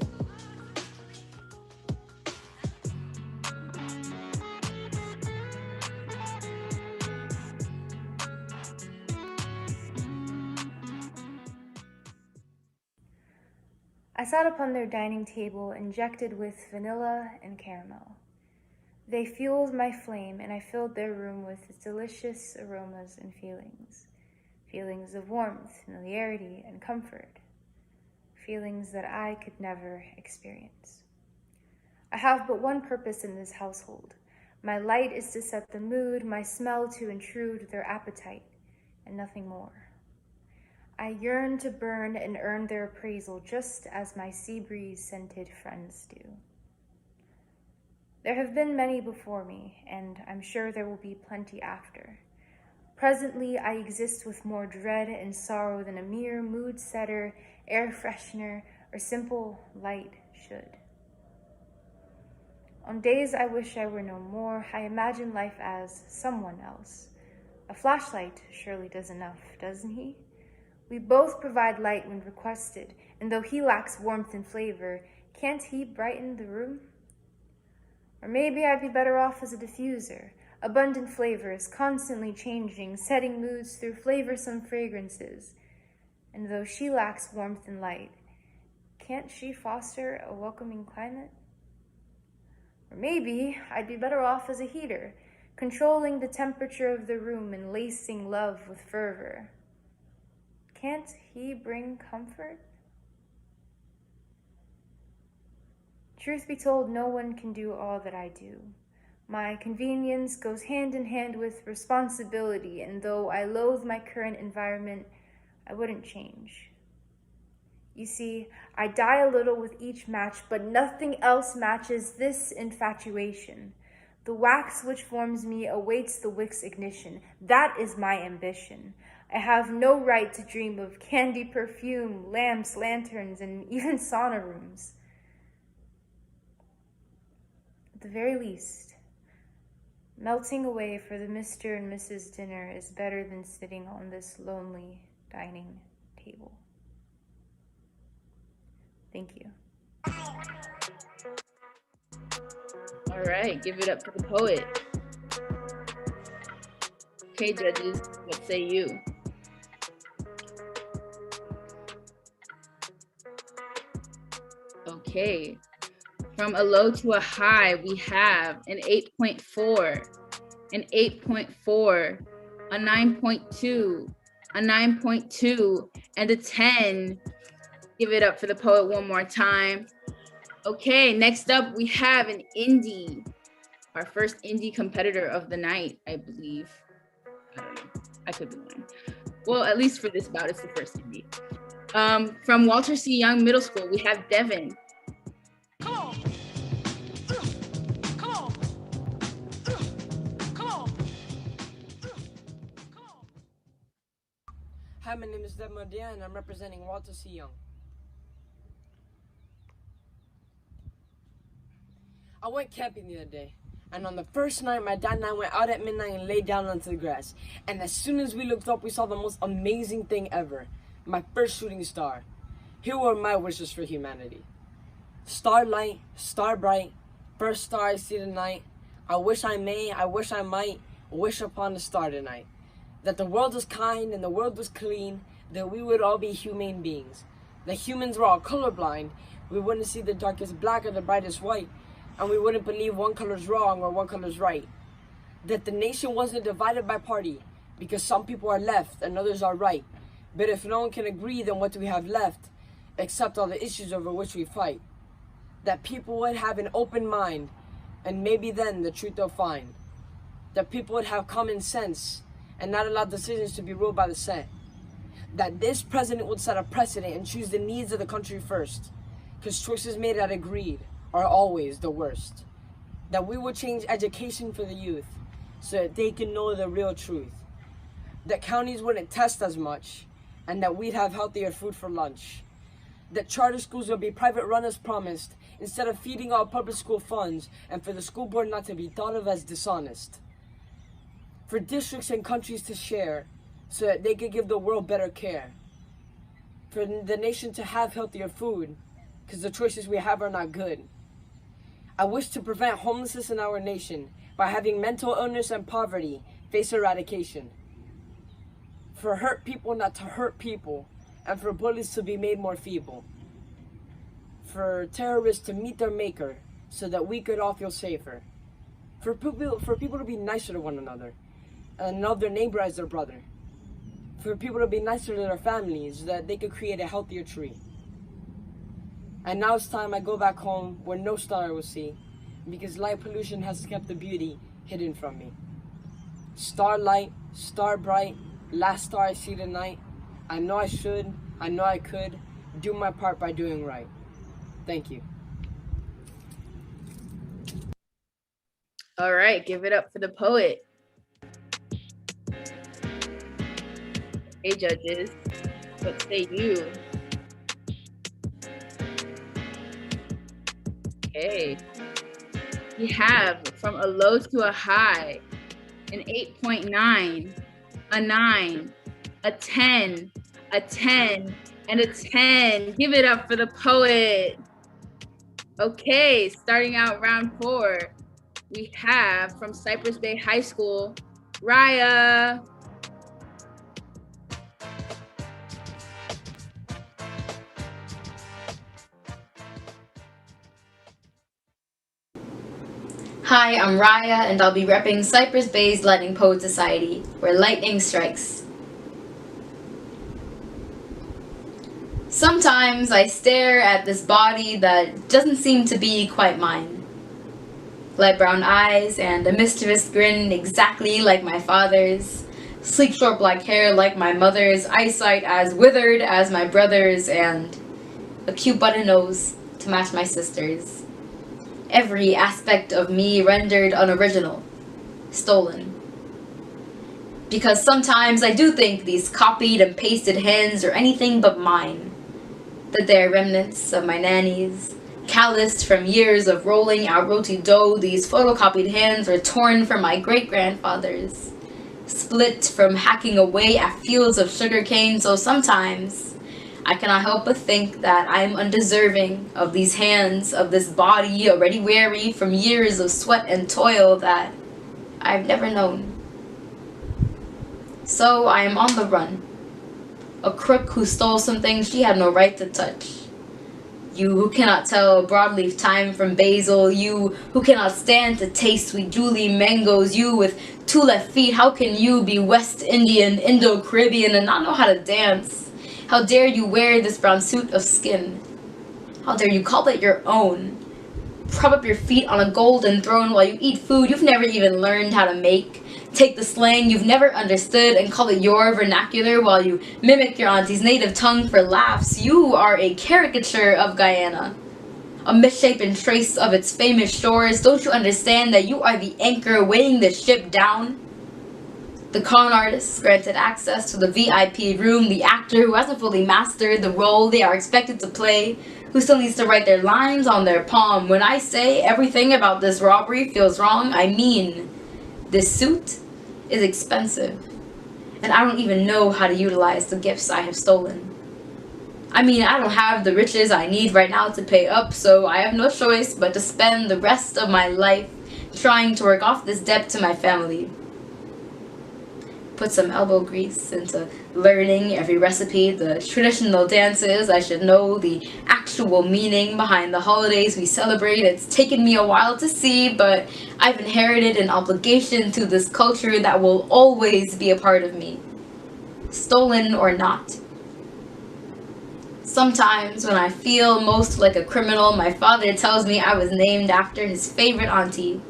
I sat upon their dining table, injected with vanilla and caramel. They fueled my flame, and I filled their room with delicious aromas and feelings. Feelings of warmth, familiarity, and comfort. Feelings that I could never experience. I have but one purpose in this household. My light is to set the mood, my smell to intrude their appetite, and nothing more. I yearn to burn and earn their appraisal just as my sea breeze scented friends do. There have been many before me, and I'm sure there will be plenty after. Presently, I exist with more dread and sorrow than a mere mood setter, air freshener, or simple light should. On days I wish I were no more, I imagine life as someone else. A flashlight surely does enough, doesn't he? We both provide light when requested, and though he lacks warmth and flavor, can't he brighten the room? Or maybe I'd be better off as a diffuser, abundant flavors, constantly changing, setting moods through flavorsome fragrances. And though she lacks warmth and light, can't she foster a welcoming climate? Or maybe I'd be better off as a heater, controlling the temperature of the room and lacing love with fervor. Can't he bring comfort? Truth be told, no one can do all that I do. My convenience goes hand in hand with responsibility, and though I loathe my current environment, I wouldn't change. You see, I die a little with each match, but nothing else matches this infatuation. The wax which forms me awaits the wick's ignition. That is my ambition. I have no right to dream of candy perfume, lamps, lanterns, and even sauna rooms. At the very least, melting away for the Mr. and Mrs. dinner is better than sitting on this lonely dining table. Thank you. All right, give it up for the poet. Okay, judges, what say you? Okay, from a low to a high, we have an 8.4, an 8.4, a 9.2, a 9.2, and a 10. Give it up for the poet one more time. Okay, next up we have an indie, our first indie competitor of the night, I believe. I don't know, I could be wrong. Well, at least for this bout, it's the first indie. From Walter C. Young Middle School, we have Devin. Come on. Come on. Come on. Hi, my name is Devin Modia, and I'm representing Walter C. Young. I went camping the other day, and on the first night, my dad and I went out at midnight and laid down onto the grass. And as soon as we looked up, we saw the most amazing thing ever. My first shooting star. Here were my wishes for humanity. Starlight, star bright, first star I see tonight. I wish I may, I wish I might, wish upon a star tonight. That the world was kind and the world was clean, that we would all be humane beings. That humans were all colorblind, we wouldn't see the darkest black or the brightest white, and we wouldn't believe one color's wrong or one color's right. That the nation wasn't divided by party, because some people are left and others are right. But if no one can agree, then what do we have left, except all the issues over which we fight? That people would have an open mind, and maybe then the truth they'll find. That people would have common sense, and not allow decisions to be ruled by the Senate. That this president would set a precedent and choose the needs of the country first, because choices made out of greed are always the worst. That we would change education for the youth, so that they can know the real truth. That counties wouldn't test as much, and that we'd have healthier food for lunch. That charter schools would be private run as promised, instead of feeding all public school funds, and for the school board not to be thought of as dishonest. For districts and countries to share, so that they could give the world better care. For the nation to have healthier food, because the choices we have are not good. I wish to prevent homelessness in our nation by having mental illness and poverty face eradication. For hurt people not to hurt people, and for bullies to be made more feeble. For terrorists to meet their maker, so that we could all feel safer. For people to be nicer to one another, and love their neighbor as their brother. For people to be nicer to their families, so that they could create a healthier tree. And now it's time I go back home where no star will see, because light pollution has kept the beauty hidden from me. Starlight, star bright, last star I see tonight. I know I should, I know I could, do my part by doing right. Thank you. All right, give it up for the poet. Hey, judges, what say you? Okay, we have from a low to a high, an 8.9, a 9, a 10, a 10, and a 10. Give it up for the poet. Okay, starting out round 4, we have from Cypress Bay High School, Raya. Hi, I'm Raya, and I'll be repping Cypress Bay's Lightning Poet Society, where lightning strikes. Sometimes I stare at this body that doesn't seem to be quite mine. Light brown eyes and a mischievous grin exactly like my father's, sleek short black hair like my mother's, eyesight as withered as my brother's, and a cute button nose to match my sister's. Every aspect of me rendered unoriginal, stolen. Because sometimes I do think these copied and pasted hands are anything but mine. That they are remnants of my nannies, calloused from years of rolling out roti dough. These photocopied hands were torn from my great-grandfathers, split from hacking away at fields of sugarcane. So sometimes I cannot help but think that I am undeserving of these hands, of this body already weary from years of sweat and toil that I've never known. So I am on the run, a crook who stole something she had no right to touch. You who cannot tell broadleaf thyme from basil, you who cannot stand to taste sweet Julie mangoes, you with 2 left feet, how can you be West Indian, Indo-Caribbean, and not know how to dance? How dare you wear this brown suit of skin? How dare you call it your own? Prop up your feet on a golden throne while you eat food you've never even learned how to make. Take the slang you've never understood and call it your vernacular while you mimic your auntie's native tongue for laughs. You are a caricature of Guyana, a misshapen trace of its famous shores. Don't you understand that you are the anchor weighing the ship down? The con artist granted access to the VIP room, the actor who hasn't fully mastered the role they are expected to play, who still needs to write their lines on their palm. When I say everything about this robbery feels wrong, I mean this suit is expensive, and I don't even know how to utilize the gifts I have stolen. I mean, I don't have the riches I need right now to pay up, so I have no choice but to spend the rest of my life trying to work off this debt to my family. Put some elbow grease into learning every recipe, the traditional dances. I should know the actual meaning behind the holidays we celebrate. It's taken me a while to see, but I've inherited an obligation to this culture that will always be a part of me, stolen or not. Sometimes when I feel most like a criminal, my father tells me I was named after his favorite auntie,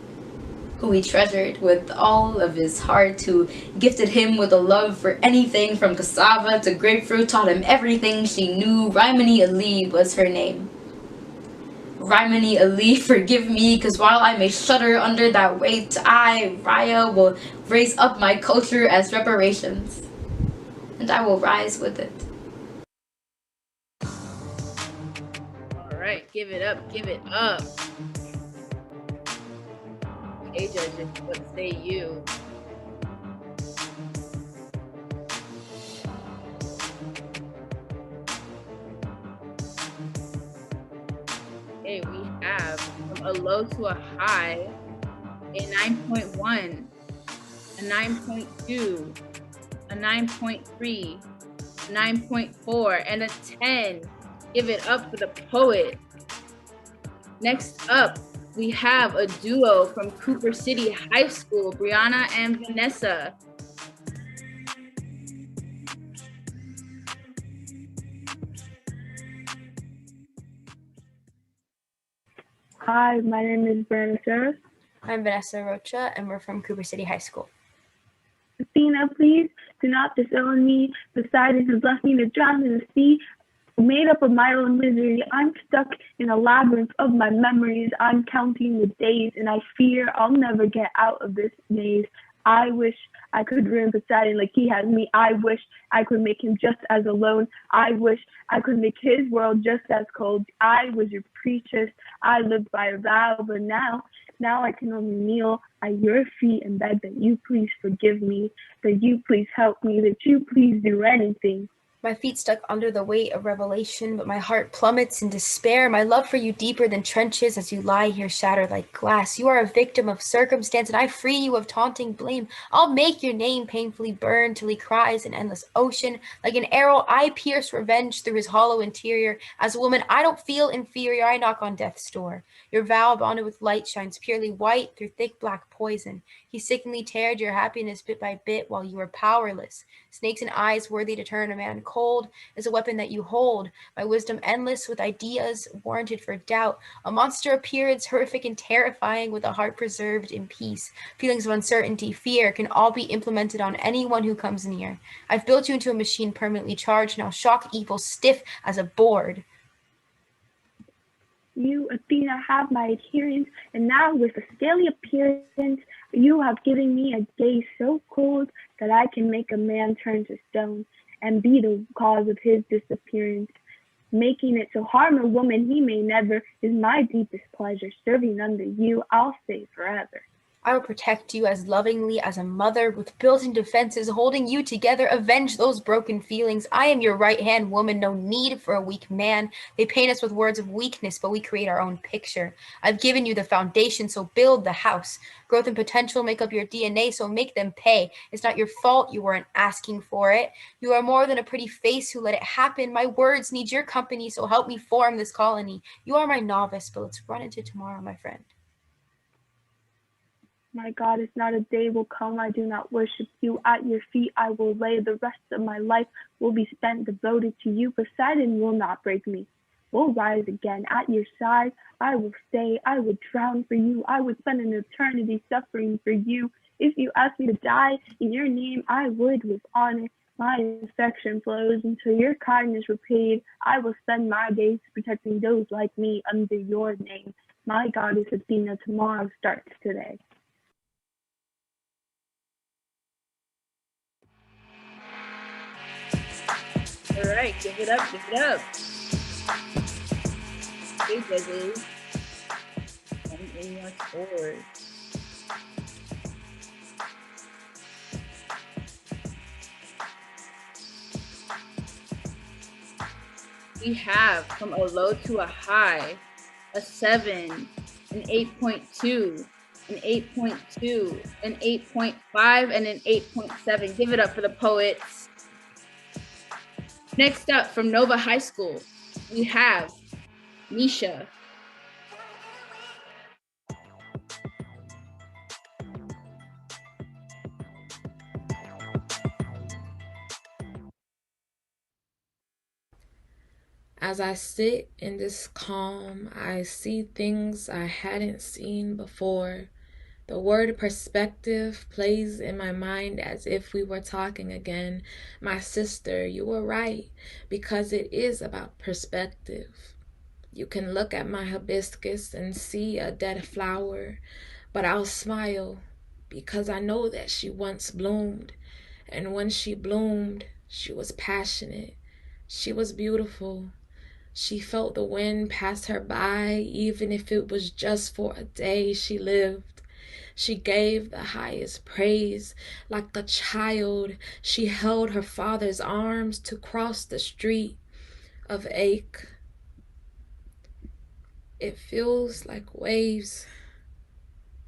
who he treasured with all of his heart, who gifted him with a love for anything from cassava to grapefruit, taught him everything she knew. Rymani Ali was her name. Rymani Ali, forgive me, because while I may shudder under that weight, I, Raya, will raise up my culture as reparations, and I will rise with it. All right, give it up, give it up. Okay, judges, what say you? Okay, we have from a low to a high, a 9.1, a 9.2, a 9.3, a 9.4, and a 10. Give it up for the poet. Next up, we have a duo from Cooper City High School, Brianna and Vanessa. Hi, my name is Vanessa. I'm Vanessa Rocha, and we're from Cooper City High School. Athena, please do not disown me. Poseidon has left me to drown in the sea. Made up of my own misery, I'm stuck in a labyrinth of my memories. I'm counting the days, and I fear I'll never get out of this maze. I wish I could ruin Poseidon like he has me. I wish I could make him just as alone. I wish I could make his world just as cold. I was your preacher. I lived by a vow, but now I can only kneel at your feet and beg that you please forgive me, that you please help me, that you please do anything. My feet stuck under the weight of revelation, but my heart plummets in despair. My love for you deeper than trenches as you lie here shattered like glass. You are a victim of circumstance, and I free you of taunting blame. I'll make your name painfully burn till he cries in endless ocean. Like an arrow, I pierce revenge through his hollow interior. As a woman, I don't feel inferior. I knock on death's door. Your vow bonded with light shines purely white through thick black poison. He sickeningly teared your happiness bit by bit while you were powerless. Snakes and eyes worthy to turn a man cold is a weapon that you hold. My wisdom endless with ideas warranted for doubt. A monster appearance horrific and terrifying with a heart preserved in peace. Feelings of uncertainty, fear can all be implemented on anyone who comes near. I've built you into a machine permanently charged. Now shock evil stiff as a board. You, Athena, have my adherence, and now with a scaly appearance, you have given me a gaze so cold that I can make a man turn to stone and be the cause of his disappearance. Making it so harm a woman he may never is my deepest pleasure. Serving under you, I'll stay forever. I will protect you as lovingly as a mother with built-in defenses holding you together. Avenge those broken feelings. I am your right-hand woman, no need for a weak man. They paint us with words of weakness, but we create our own picture. I've given you the foundation, so build the house. Growth and potential make up your DNA, so make them pay. It's not your fault you weren't asking for it. You are more than a pretty face who let it happen. My words need your company, so help me form this colony. You are my novice, but let's run into tomorrow, my friend. My God, if not a day will come, I do not worship you. At your feet I will lay. The rest of my life will be spent devoted to you. Poseidon will not break me. We'll rise again. At your side I will stay. I would drown for you. I would spend an eternity suffering for you. If you asked me to die in your name, I would with honor. My affection flows until your kindness repaid. I will spend my days protecting those like me under your name. My goddess Athena, tomorrow starts today. All right, give it up, give it up. Okay, judges. Send in your scores. We have from a low to a high, a 7, an 8.2, an 8.2, an 8.5, and an 8.7. Give it up for the poets. Next up, from Nova High School, we have Nisha. As I sit in this calm, I see things I hadn't seen before. The word perspective plays in my mind as if we were talking again. My sister, you were right, because it is about perspective. You can look at my hibiscus and see a dead flower, but I'll smile because I know that she once bloomed. And when she bloomed, she was passionate. She was beautiful. She felt the wind pass her by, even if it was just for a day she lived. She gave the highest praise. Like a child, she held her father's arms to cross the street of ache. It feels like waves.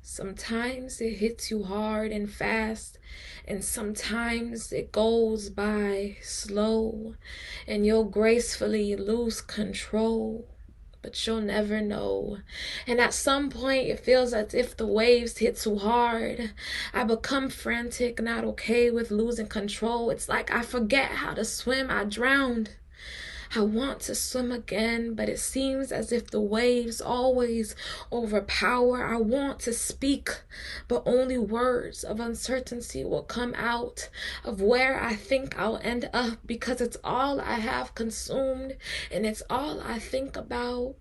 Sometimes it hits you hard and fast, and sometimes it goes by slow, and you'll gracefully lose control, but you'll never know. And at some point it feels as if the waves hit too hard. I become frantic, not okay with losing control. It's like I forget how to swim. I drowned. I want to swim again, but it seems as if the waves always overpower. I want to speak, but only words of uncertainty will come out of where I think I'll end up, because it's all I have consumed and it's all I think about.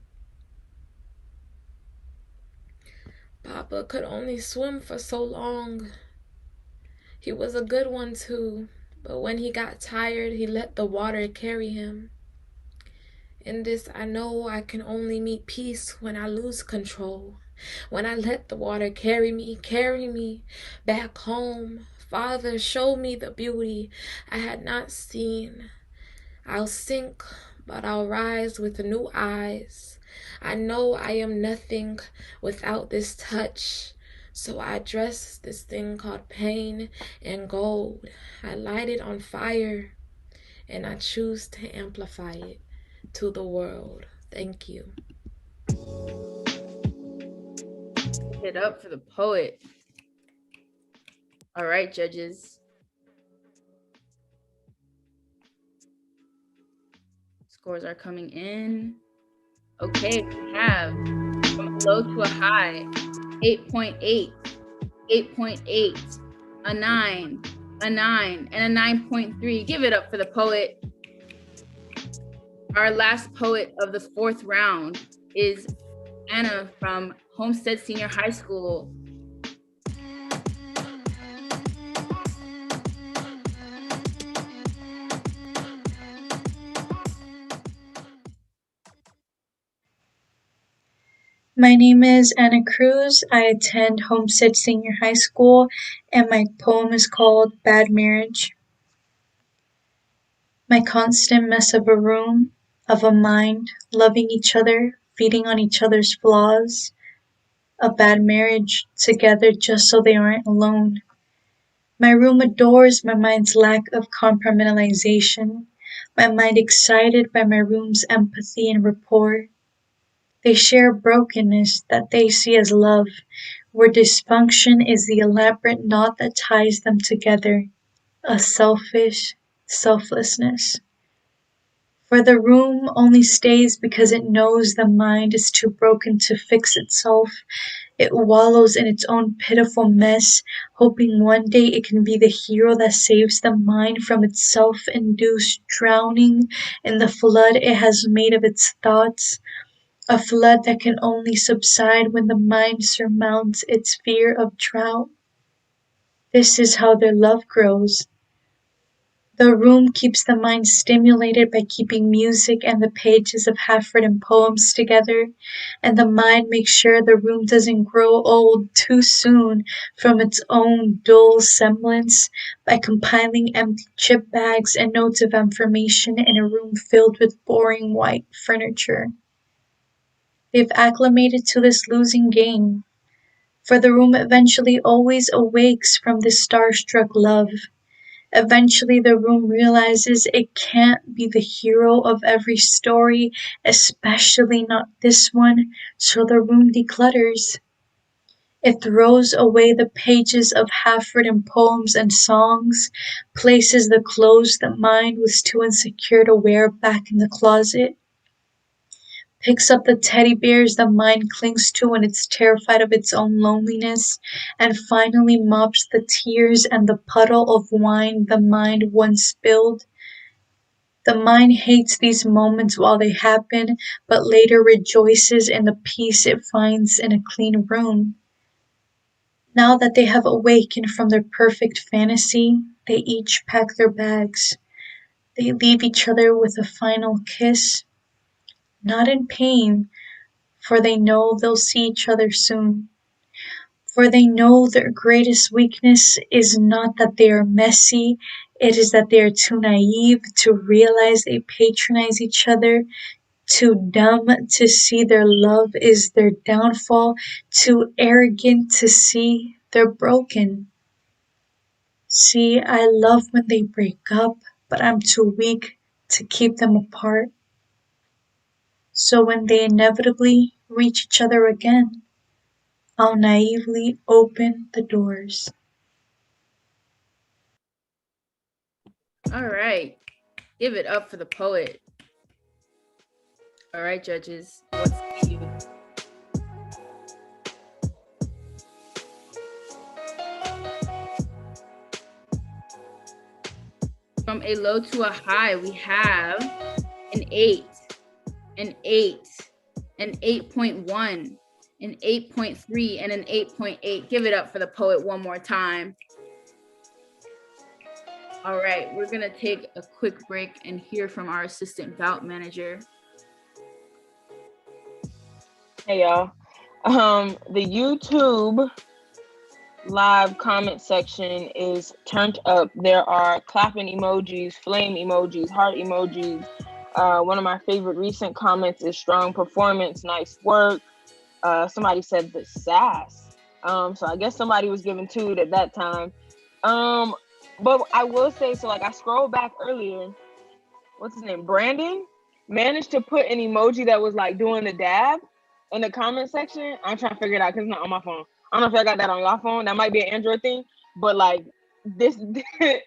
Papa could only swim for so long. He was a good one too, but when he got tired, he let the water carry him. In this, I know I can only meet peace when I lose control. When I let the water carry me back home. Father, show me the beauty I had not seen. I'll sink, but I'll rise with new eyes. I know I am nothing without this touch. So I dress this thing called pain in gold. I light it on fire, and I choose to amplify it to the world. Thank you. Give it up for the poet. All right, judges. Scores are coming in. Okay, we have from a low to a high, 8.8, 8.8, a 9, a 9, and a 9.3. Give it up for the poet. Our last poet of the fourth round is Anna from Homestead Senior High School. My name is Anna Cruz. I attend Homestead Senior High School, and my poem is called Bad Marriage. My constant mess of a room, of a mind, loving each other, feeding on each other's flaws. A bad marriage, together just so they aren't alone. My room adores my mind's lack of compartmentalization, my mind excited by my room's empathy and rapport. They share brokenness that they see as love, where dysfunction is the elaborate knot that ties them together, a selfish selflessness. For the room only stays because it knows the mind is too broken to fix itself. It wallows in its own pitiful mess, hoping one day it can be the hero that saves the mind from its self-induced drowning in the flood it has made of its thoughts. A flood that can only subside when the mind surmounts its fear of drought. This is how their love grows. The room keeps the mind stimulated by keeping music and the pages of half-written poems together, and the mind makes sure the room doesn't grow old too soon from its own dull semblance by compiling empty chip bags and notes of information in a room filled with boring white furniture. They've acclimated to this losing game, for the room eventually always awakes from this starstruck love. Eventually the room realizes it can't be the hero of every story, especially not this one, so the room declutters. It throws away the pages of half-written poems and songs, places the clothes the mind was too insecure to wear back in the closet, picks up the teddy bears the mind clings to when it's terrified of its own loneliness, and finally mops the tears and the puddle of wine the mind once spilled. The mind hates these moments while they happen, but later rejoices in the peace it finds in a clean room. Now that they have awakened from their perfect fantasy, they each pack their bags. They leave each other with a final kiss, not in pain, for they know they'll see each other soon. For they know their greatest weakness is not that they are messy, it is that they are too naive to realize they patronize each other, too dumb to see their love is their downfall, too arrogant to see they're broken. See, I love when they break up, but I'm too weak to keep them apart. So when they inevitably reach each other again, I'll naively open the doors. All right. Give it up for the poet. All right, judges. What's you? From a low to a high, we have an 8, an 8, an 8.1, an 8.3, and an 8.8. Give it up for the poet one more time. All right, we're gonna take a quick break and hear from our assistant bout manager. Hey y'all. The YouTube live comment section is turned up. There are clapping emojis, flame emojis, heart emojis. One of my favorite recent comments is strong performance, nice work. Somebody said the sass. So I guess somebody was giving 2 at that time. But I will say, so like I scrolled back earlier, what's his name? Brandon managed to put an emoji that was like doing the dab in the comment section. I'm trying to figure it out because it's not on my phone. I don't know if y'all got that on your phone. That might be an Android thing, but like this, the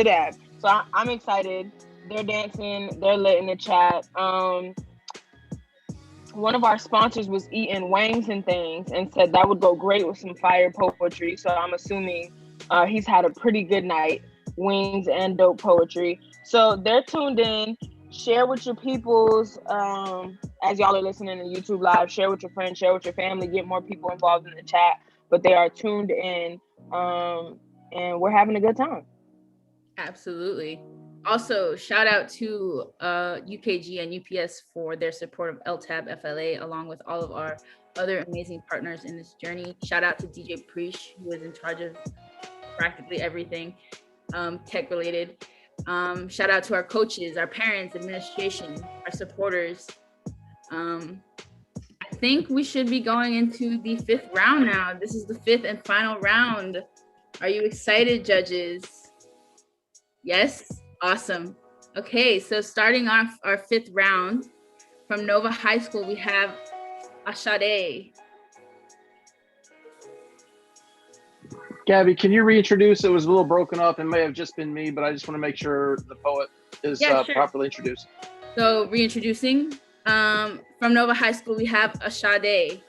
dab. So I'm excited. They're dancing. They're lit in the chat. One of our sponsors was eating wangs and things and said that would go great with some fire poetry. So I'm assuming he's had a pretty good night, wings and dope poetry. So they're tuned in. share with your peoples as y'all are listening to YouTube Live. Share with your friends, share with your family, get more people involved in the chat. But they are tuned in, and we're having a good time. Absolutely. Also, shout out to UKG and UPS for their support of LTABFLA, along with all of our other amazing partners in this journey. Shout out to DJ Preach, who is in charge of practically everything tech related. Shout out to our coaches, our parents, administration, our supporters. I think we should be going into the 5th round now. This is the 5th and final round. Are you excited, judges? Yes? Awesome. Okay, so starting off our 5th round, from Nova High School, we have Ashade. Gabby, can you reintroduce? It was a little broken up. It may have just been me, but I just want to make sure the poet is Sure. properly introduced. So reintroducing, from Nova High School, we have Ashade.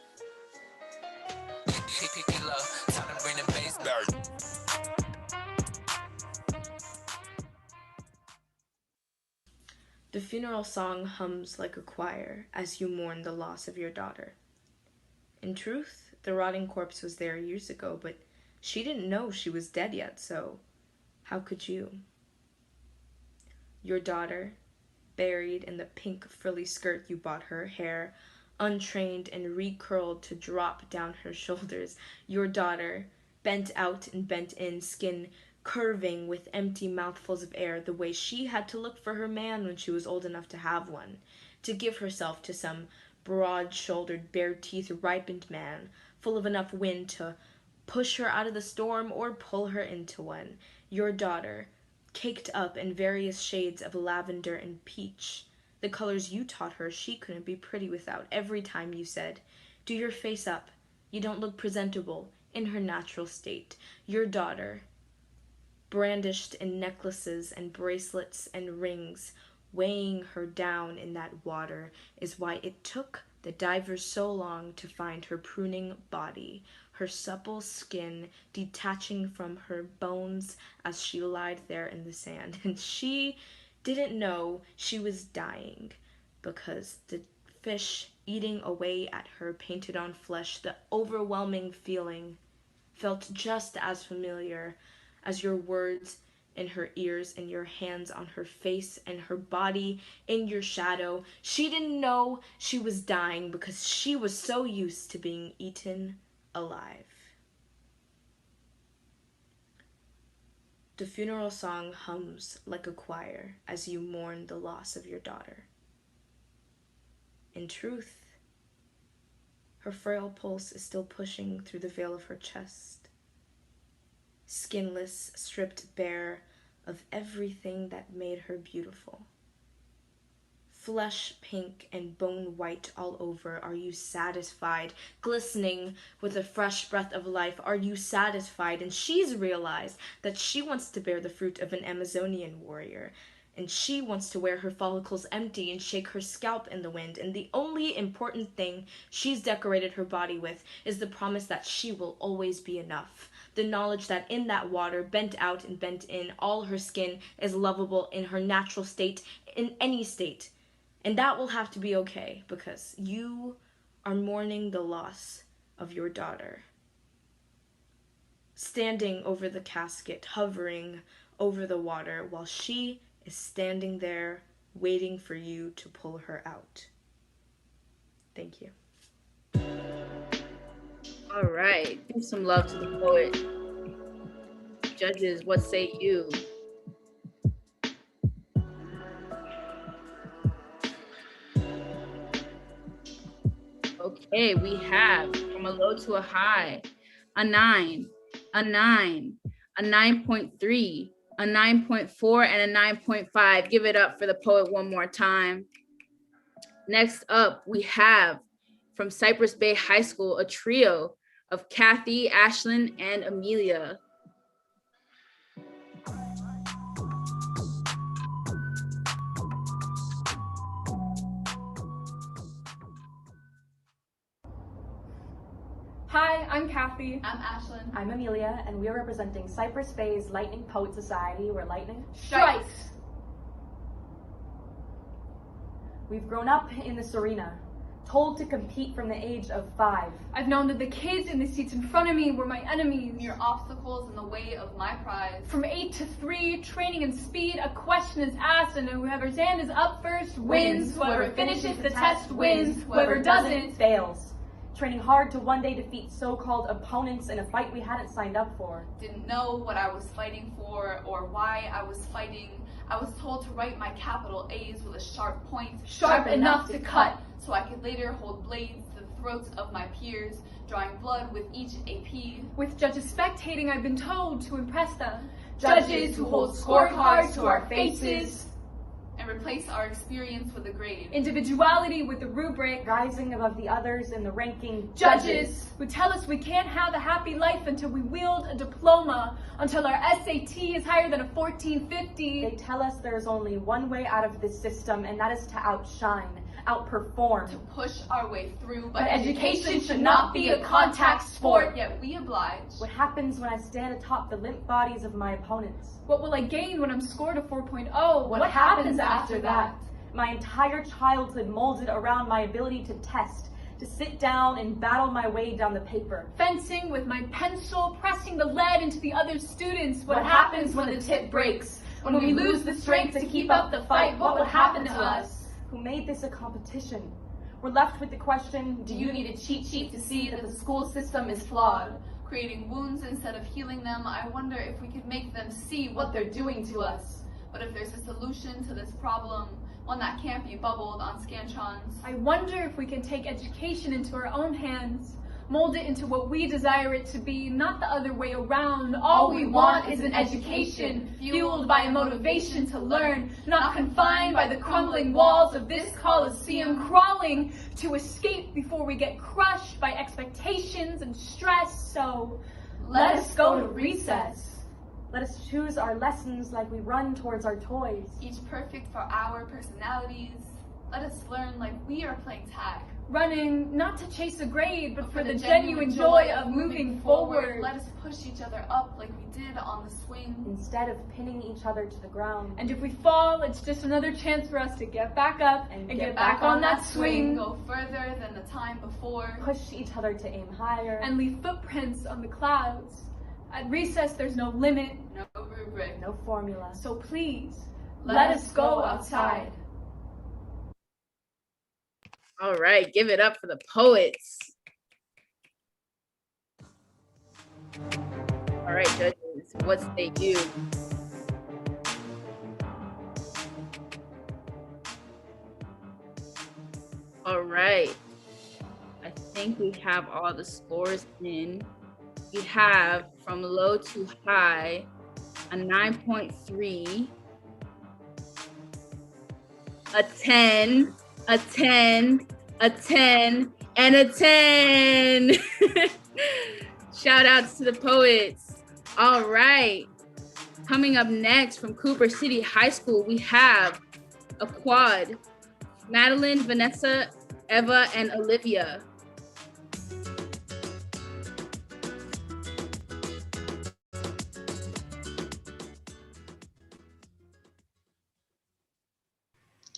The funeral song hums like a choir as you mourn the loss of your daughter. In truth, the rotting corpse was there years ago, but she didn't know she was dead yet, so how could you? Your daughter, buried in the pink frilly skirt you bought her, hair untrained and recurled to drop down her shoulders. Your daughter, bent out and bent in, skin curving with empty mouthfuls of air, the way she had to look for her man when she was old enough to have one, to give herself to some broad-shouldered, bare-teeth, ripened man, full of enough wind to push her out of the storm or pull her into one. Your daughter, caked up in various shades of lavender and peach, the colors you taught her she couldn't be pretty without. Every time you said, "Do your face up, you don't look presentable," in her natural state. Your daughter, brandished in necklaces and bracelets and rings, weighing her down in that water, is why it took the divers so long to find her pruning body, her supple skin detaching from her bones as she lied there in the sand. And she didn't know she was dying, because the fish eating away at her painted on flesh, the overwhelming feeling, felt just as familiar as your words in her ears and your hands on her face and her body in your shadow. She didn't know she was dying because she was so used to being eaten alive. The funeral song hums like a choir as you mourn the loss of your daughter. In truth, her frail pulse is still pushing through the veil of her chest. Skinless, stripped bare of everything that made her beautiful. Flesh pink and bone white all over. Are you satisfied? Glistening with a fresh breath of life. Are you satisfied? And she's realized that she wants to bear the fruit of an Amazonian warrior. And she wants to wear her follicles empty and shake her scalp in the wind. And the only important thing she's decorated her body with is the promise that she will always be enough. The knowledge that in that water, bent out and bent in, all her skin is lovable in her natural state, in any state. And that will have to be okay, because you are mourning the loss of your daughter. Standing over the casket, hovering over the water, while she is standing there waiting for you to pull her out. Thank you. All right, give some love to the poet. Judges, what say you? Okay, we have from a low to a high, a 9, a 9, a 9.3, a 9.4, and a 9.5. Give it up for the poet one more time. Next up, we have from Cypress Bay High School, a trio of Kathy, Ashlyn, and Amelia. Hi, I'm Kathy. I'm Ashlyn. I'm Amelia, and we are representing Cypress Bay's Lightning Poet Society, where lightning strikes. We've grown up in this arena, told to compete from the age of 5. I've known that the kids in the seats in front of me were my enemies. Mere obstacles in the way of my prize. From 8 to 3, training and speed, a question is asked, and whoever's hand is up first wins. Whoever finishes the test wins. Whoever doesn't fails. Training hard to one day defeat so-called opponents in a fight we hadn't signed up for. Didn't know what I was fighting for or why I was fighting. I was told to write my capital A's with a sharp point. Sharp enough to cut. So I could later hold blades to the throats of my peers, drawing blood with each AP. With judges spectating, I've been told to impress them. Judges who hold scorecards to our faces. And replace our experience with a grade. Individuality with the rubric. Rising above the others in the ranking. Judges who tell us we can't have a happy life until we wield a diploma, until our SAT is higher than a 1450. They tell us there's only one way out of this system, and that is to outshine, outperform. To push our way through, but education should not be a contact sport. Yet we oblige. What happens when I stand atop the limp bodies of my opponents? What will I gain when I'm scored a 4.0? What happens after that? My entire childhood molded around my ability to test, to sit down and battle my way down the paper. Fencing with my pencil, pressing the lead into the other students. What happens when the tip breaks? When we lose the strength to keep up the fight, what will happen to us? Who made this a competition? We're left with the question, do you need a cheat sheet to see that the school system is flawed? Creating wounds instead of healing them, I wonder if we could make them see what they're doing to us. But if there's a solution to this problem, one that can't be bubbled on Scantrons. I wonder if we can take education into our own hands, mold it into what we desire it to be, not the other way around. All we want is an education, fueled by a motivation to learn, not confined by the crumbling walls of this coliseum, crawling to escape before we get crushed by expectations and stress. So let us go to recess. Let us choose our lessons like we run towards our toys. Each perfect for our personalities. Let us learn like we are playing tag. Running, not to chase a grade, but for the genuine joy of moving forward. Let us push each other up like we did on the swing. Instead of pinning each other to the ground. And if we fall, it's just another chance for us to get back up and get back on that swing. Go further than the time before. Push each other to aim higher. And leave footprints on the clouds. At recess, there's no limit. No rubric. No formula. So please, let us go outside. All right, give it up for the poets. All right, judges, what say you? All right, I think we have all the scores in. We have from low to high a 9.3, a 10, a 10, a 10, and a 10. Shout outs to the poets. All right. Coming up next from Cooper City High School, we have a quad. Madeline, Vanessa, Eva, and Olivia.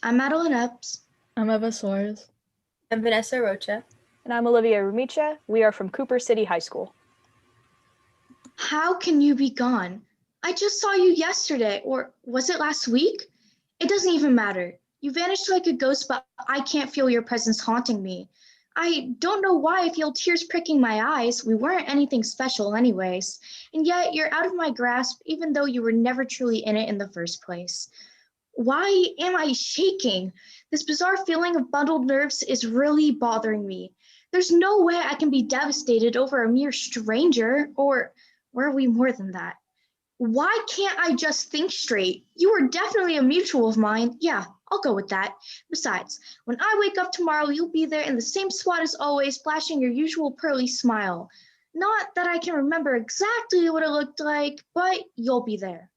I'm Madeline Epps. I'm Eva Suarez. I'm Vanessa Rocha. And I'm Olivia Rumicha. We are from Cooper City High School. How can you be gone? I just saw you yesterday, or was it last week? It doesn't even matter. You vanished like a ghost, but I can't feel your presence haunting me. I don't know why I feel tears pricking my eyes. We weren't anything special anyways. And yet you're out of my grasp, even though you were never truly in it in the first place. Why am I shaking? This bizarre feeling of bundled nerves is really bothering me. There's no way I can be devastated over a mere stranger, or were we more than that? Why can't I just think straight? You are definitely a mutual of mine. Yeah, I'll go with that. Besides, when I wake up tomorrow, you'll be there in the same spot as always, flashing your usual pearly smile. Not that I can remember exactly what it looked like, but you'll be there.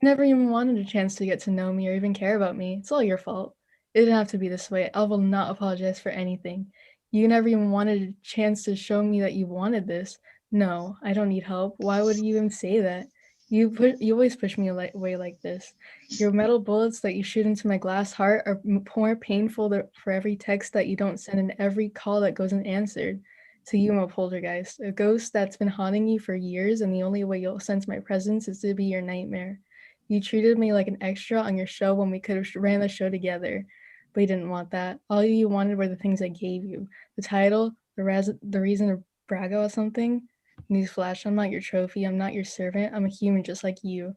Never even wanted a chance to get to know me or even care about me. It's all your fault. It didn't have to be this way. I will not apologize for anything. You never even wanted a chance to show me that you wanted this. No, I don't need help. Why would you even say that? You always push me away like this. Your metal bullets that you shoot into my glass heart are more painful for every text that you don't send and every call that goes unanswered. To you, I'm a poltergeist, a ghost that's been haunting you for years, and the only way you'll sense my presence is to be your nightmare. You treated me like an extra on your show when we could have ran the show together, but you didn't want that. All you wanted were the things I gave you: the title, the reason to brag about something. Newsflash, I'm not your trophy, I'm not your servant, I'm a human just like you.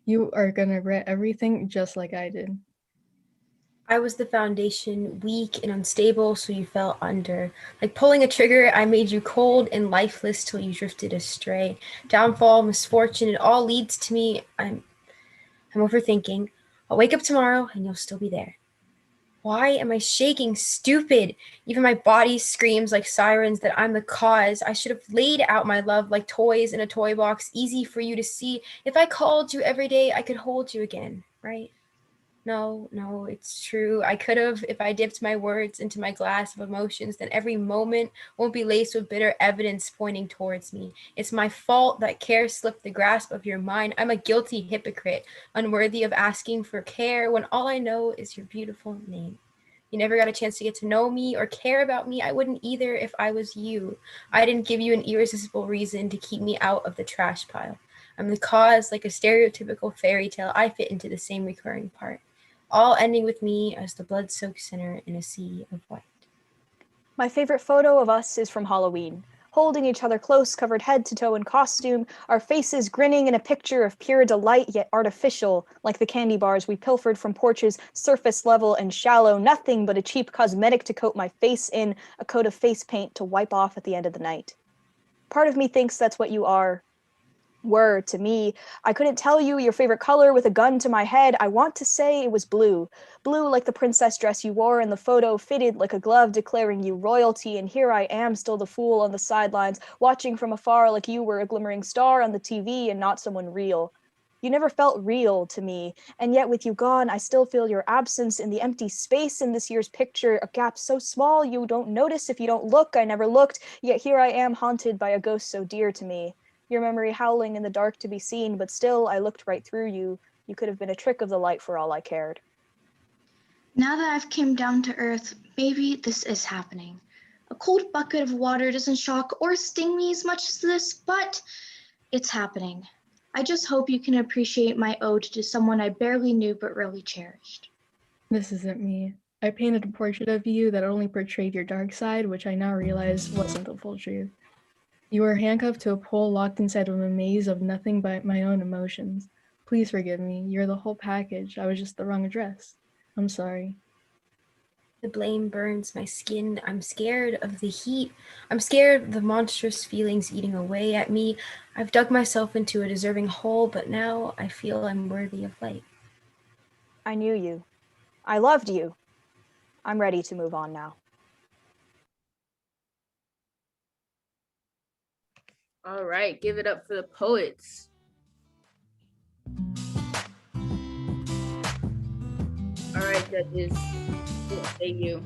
You are gonna regret everything just like I did. I was the foundation, weak and unstable, so you fell under. Like pulling a trigger, I made you cold and lifeless till you drifted astray. Downfall, misfortune, it all leads to me. I'm overthinking. I'll wake up tomorrow and you'll still be there. Why am I shaking? Stupid. Even my body screams like sirens that I'm the cause. I should have laid out my love like toys in a toy box, easy for you to see. If I called you every day, I could hold you again, right? No, it's true. I could have if I dipped my words into my glass of emotions, then every moment won't be laced with bitter evidence pointing towards me. It's my fault that care slipped the grasp of your mind. I'm a guilty hypocrite, unworthy of asking for care when all I know is your beautiful name. You never got a chance to get to know me or care about me. I wouldn't either if I was you. I didn't give you an irresistible reason to keep me out of the trash pile. I'm the cause, like a stereotypical fairy tale. I fit into the same recurring part, all ending with me as the blood-soaked sinner in a sea of white. My favorite photo of us is from Halloween. Holding each other close, covered head to toe in costume, our faces grinning in a picture of pure delight yet artificial, like the candy bars we pilfered from porches, surface level and shallow, nothing but a cheap cosmetic to coat my face in, a coat of face paint to wipe off at the end of the night. Part of me thinks that's what you were to me. I couldn't tell you your favorite color with a gun to my head. I want to say it was blue. Blue like the princess dress you wore in the photo, fitted like a glove declaring you royalty, and here I am still the fool on the sidelines, watching from afar like you were a glimmering star on the TV and not someone real. You never felt real to me, and yet with you gone, I still feel your absence in the empty space in this year's picture, a gap so small you don't notice if you don't look. I never looked, yet here I am haunted by a ghost so dear to me. Your memory howling in the dark to be seen, but still I looked right through you. You could have been a trick of the light for all I cared. Now that I've came down to earth, maybe this is happening. A cold bucket of water doesn't shock or sting me as much as this, but it's happening. I just hope you can appreciate my ode to someone I barely knew but really cherished. This isn't me. I painted a portrait of you that only portrayed your dark side, which I now realize wasn't the full truth. You were handcuffed to a pole locked inside of a maze of nothing but my own emotions. Please forgive me. You're the whole package. I was just the wrong address. I'm sorry. The blame burns my skin. I'm scared of the heat. I'm scared of the monstrous feelings eating away at me. I've dug myself into a deserving hole, but now I feel I'm worthy of light. I knew you. I loved you. I'm ready to move on now. All right, give it up for the poets. All right, judges, what say you?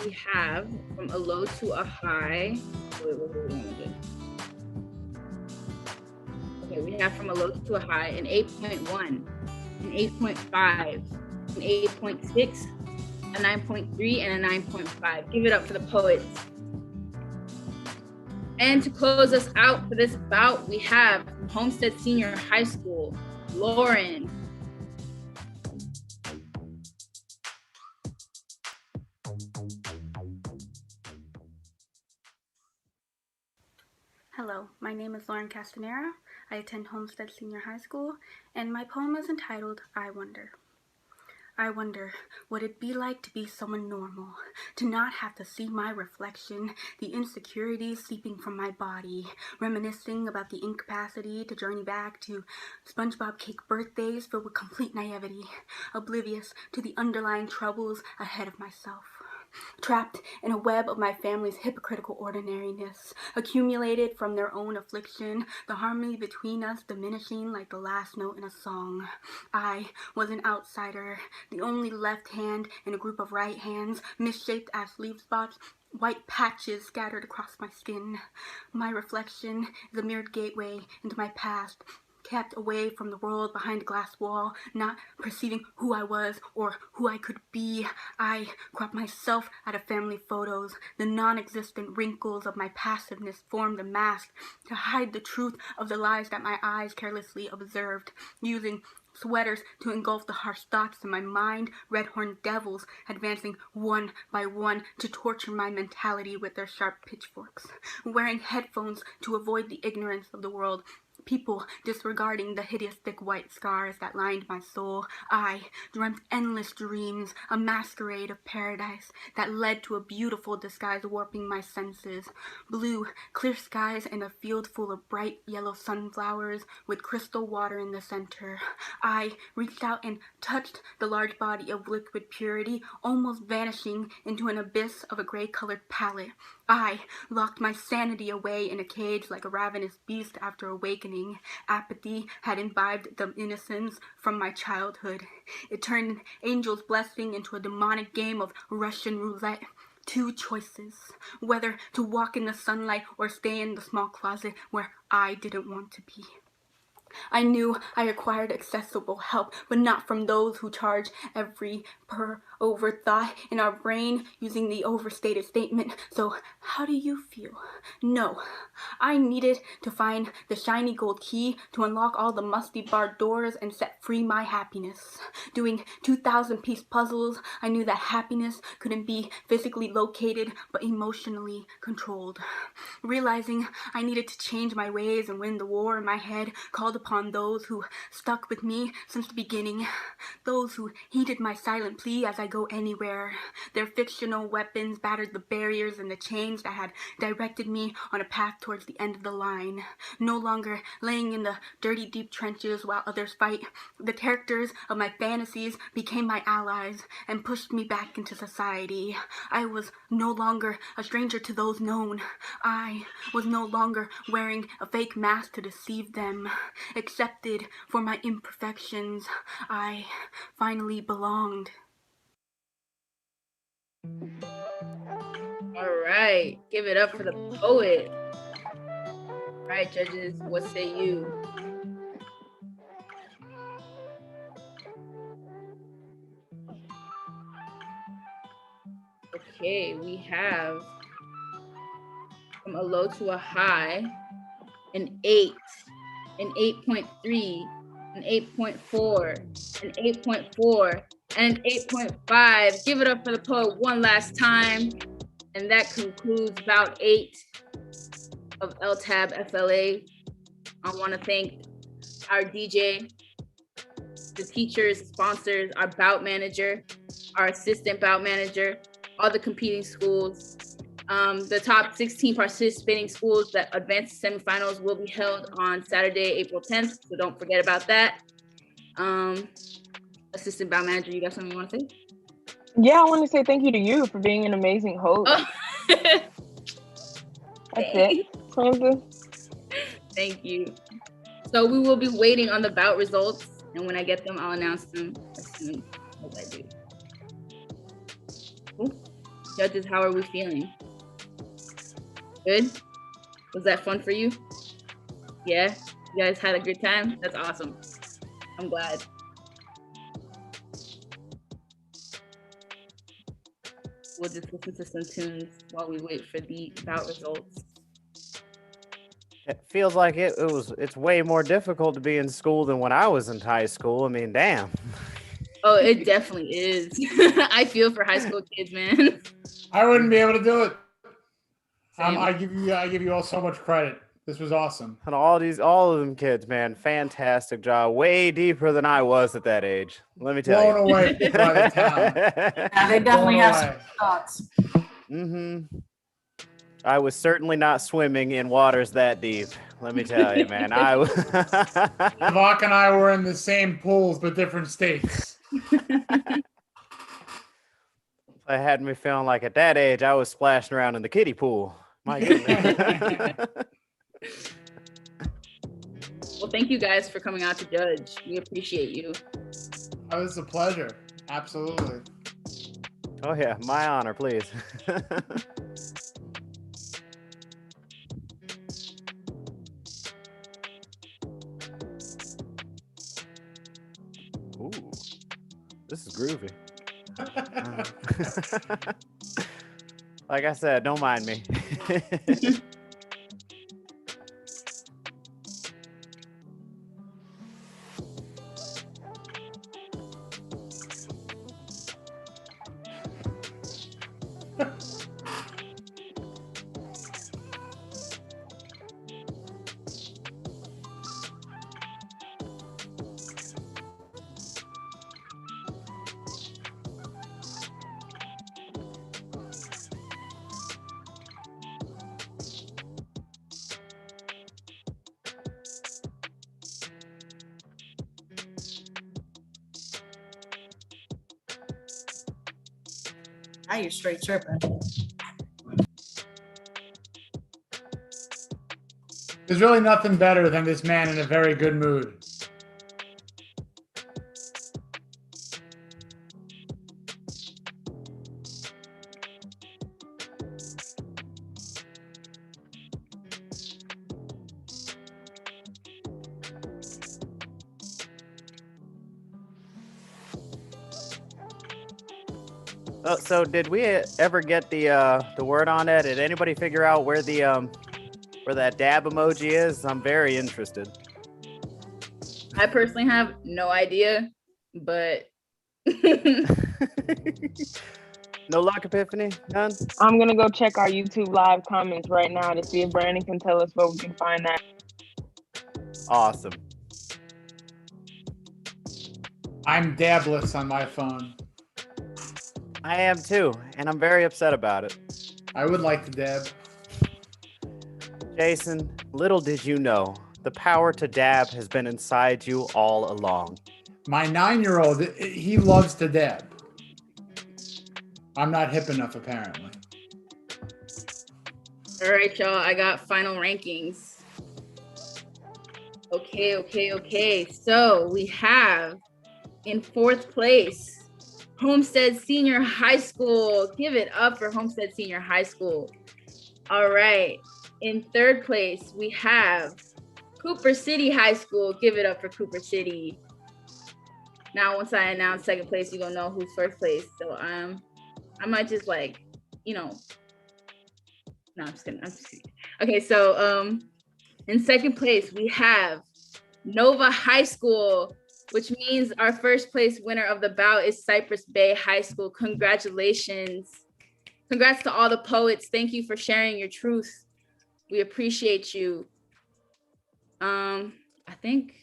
We have from a low to a high. Okay, we have from a low to a high an 8.1, an 8.5, an 8.6, a 9.3, and a 9.5. Give it up for the poets. And to close us out for this bout, we have from Homestead Senior High School, Lauren. Hello, my name is Lauren Castanera. I attend Homestead Senior High School, and my poem is entitled, I Wonder. I wonder what it'd be like to be someone normal, to not have to see my reflection, the insecurities seeping from my body, reminiscing about the incapacity to journey back to SpongeBob cake birthdays filled with complete naivety, oblivious to the underlying troubles ahead of myself. trapped in a web of my family's hypocritical ordinariness, accumulated from their own affliction, the harmony between us diminishing like the last note in a song. I was an outsider, the only left hand in a group of right hands, misshaped as leaf spots, white patches scattered across my skin. My reflection is a mirrored gateway into my past, kept away from the world behind a glass wall, not perceiving who I was or who I could be. I cropped myself out of family photos. The non-existent wrinkles of my passiveness formed a mask to hide the truth of the lies that my eyes carelessly observed, using sweaters to engulf the harsh thoughts in my mind, red-horned devils advancing one by one to torture my mentality with their sharp pitchforks, wearing headphones to avoid the ignorance of the world, people disregarding the hideous thick white scars that lined my soul. I dreamt endless dreams, a masquerade of paradise that led to a beautiful disguise warping my senses. Blue, clear skies and a field full of bright yellow sunflowers with crystal water in the center. I reached out and touched the large body of liquid purity, almost vanishing into an abyss of a gray-colored palette. I locked my sanity away in a cage like a ravenous beast after awakening. Apathy had imbibed the innocence from my childhood. It turned an angel's blessing into a demonic game of Russian roulette. Two choices, whether to walk in the sunlight or stay in the small closet where I didn't want to be. I knew I required accessible help, but not from those who charge every per overthought in our brain using the overstated statement. So how do you feel? No, I needed to find the shiny gold key to unlock all the musty barred doors and set free my happiness. Doing 2,000-piece puzzles, I knew that happiness couldn't be physically located, but emotionally controlled. Realizing I needed to change my ways and win the war in my head, called upon those who stuck with me since the beginning, those who heeded my silent plea as I go anywhere. Their fictional weapons battered the barriers and the chains that had directed me on a path towards the end of the line. No longer laying in the dirty deep trenches while others fight, the characters of my fantasies became my allies and pushed me back into society. I was no longer a stranger to those known. I was no longer wearing a fake mask to deceive them. Accepted for my imperfections, I finally belonged. All right, give it up for the poet. All right, judges, what say you? Okay, we have from a low to a high, an 8, an 8.3, an 8.4, an 8.4, and an 8.5. Give it up for the poet one last time. And that concludes Bout 8 of LTABFLA. I want to thank our DJ, the teachers, the sponsors, our bout manager, our assistant bout manager, all the competing schools. The top 16 participating schools that advance to semifinals will be held on Saturday, April 10th. So don't forget about that. Assistant bout manager, you got something you want to say? Yeah, I want to say thank you to you for being an amazing host. Oh. That's it. Thank you. So we will be waiting on the bout results, and when I get them, I'll announce them as soon as I do. Ooh. Judges, how are we feeling? Good? Was that fun for you? Yeah? You guys had a good time? That's awesome. I'm glad. We'll just listen to some tunes while we wait for the bout results. It feels like it's way more difficult to be in school than when I was in high school. I mean, damn. Oh, it definitely is. I feel for high school kids, man. I wouldn't be able to do it. I give you all so much credit. This was awesome. And all of them kids, man, fantastic job. Way deeper than I was at that age. Let me tell you. Blown away by the talent. Yeah, they definitely have some thoughts. Mm-hmm. I was certainly not swimming in waters that deep. Let me tell you, man. Vok and I were in the same pools, but different states. It had me feeling like at that age I was splashing around in the kiddie pool. My goodness. Well, thank you guys for coming out to judge. We appreciate you. It was a pleasure. Absolutely. Oh yeah, my honor, please. Ooh, this is groovy. Like I said, don't mind me. Now you're straight tripping. There's really nothing better than this man in a very good mood. So did we ever get the word on it? Did anybody figure out where the where that dab emoji is? I'm very interested. I personally have no idea, but no luck, Epiphany? None? I'm gonna go check our YouTube live comments right now to see if Brandon can tell us where we can find that. Awesome. I'm dabless on my phone. I am too, and I'm very upset about it. I would like to dab. Jason, little did you know, the power to dab has been inside you all along. My 9-year-old, he loves to dab. I'm not hip enough, apparently. all right, y'all, I got final rankings. Okay. So we have in 4th place, Homestead Senior High School. Give it up for Homestead Senior High School. All right. In 3rd place, we have Cooper City High School. Give it up for Cooper City. Now, once I announce 2nd place, you're gonna know who's 1st place. So I might just like, no, I'm just kidding. Okay, so in 2nd place, we have Nova High School, which means our 1st place winner of the bout is Cypress Bay High School. Congratulations. Congrats to all the poets. Thank you for sharing your truth. We appreciate you. I think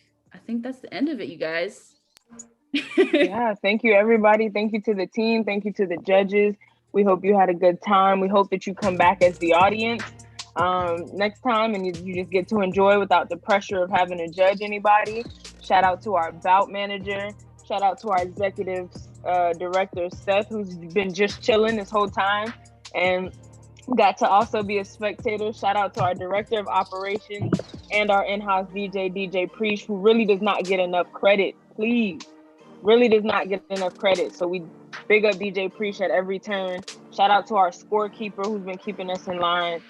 that's the end of it, you guys. Yeah, thank you, everybody. Thank you to the team. Thank you to the judges. We hope you had a good time. We hope that you come back as the audience next time and you just get to enjoy without the pressure of having to judge anybody. Shout out to our bout manager. Shout out to our executive director, Seth, who's been just chilling this whole time and got to also be a spectator. Shout out to our director of operations and our in-house DJ Preach, who really does not get enough credit. Please, really does not get enough credit. So we big up DJ Preach at every turn. Shout out to our scorekeeper who's been keeping us in line.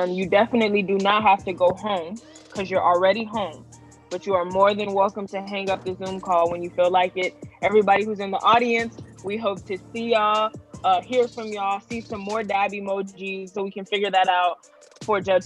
You definitely do not have to go home because you're already home, but you are more than welcome to hang up the Zoom call when you feel like it. Everybody who's in the audience, we hope to see y'all, hear from y'all, see some more dab emojis so we can figure that out for Judge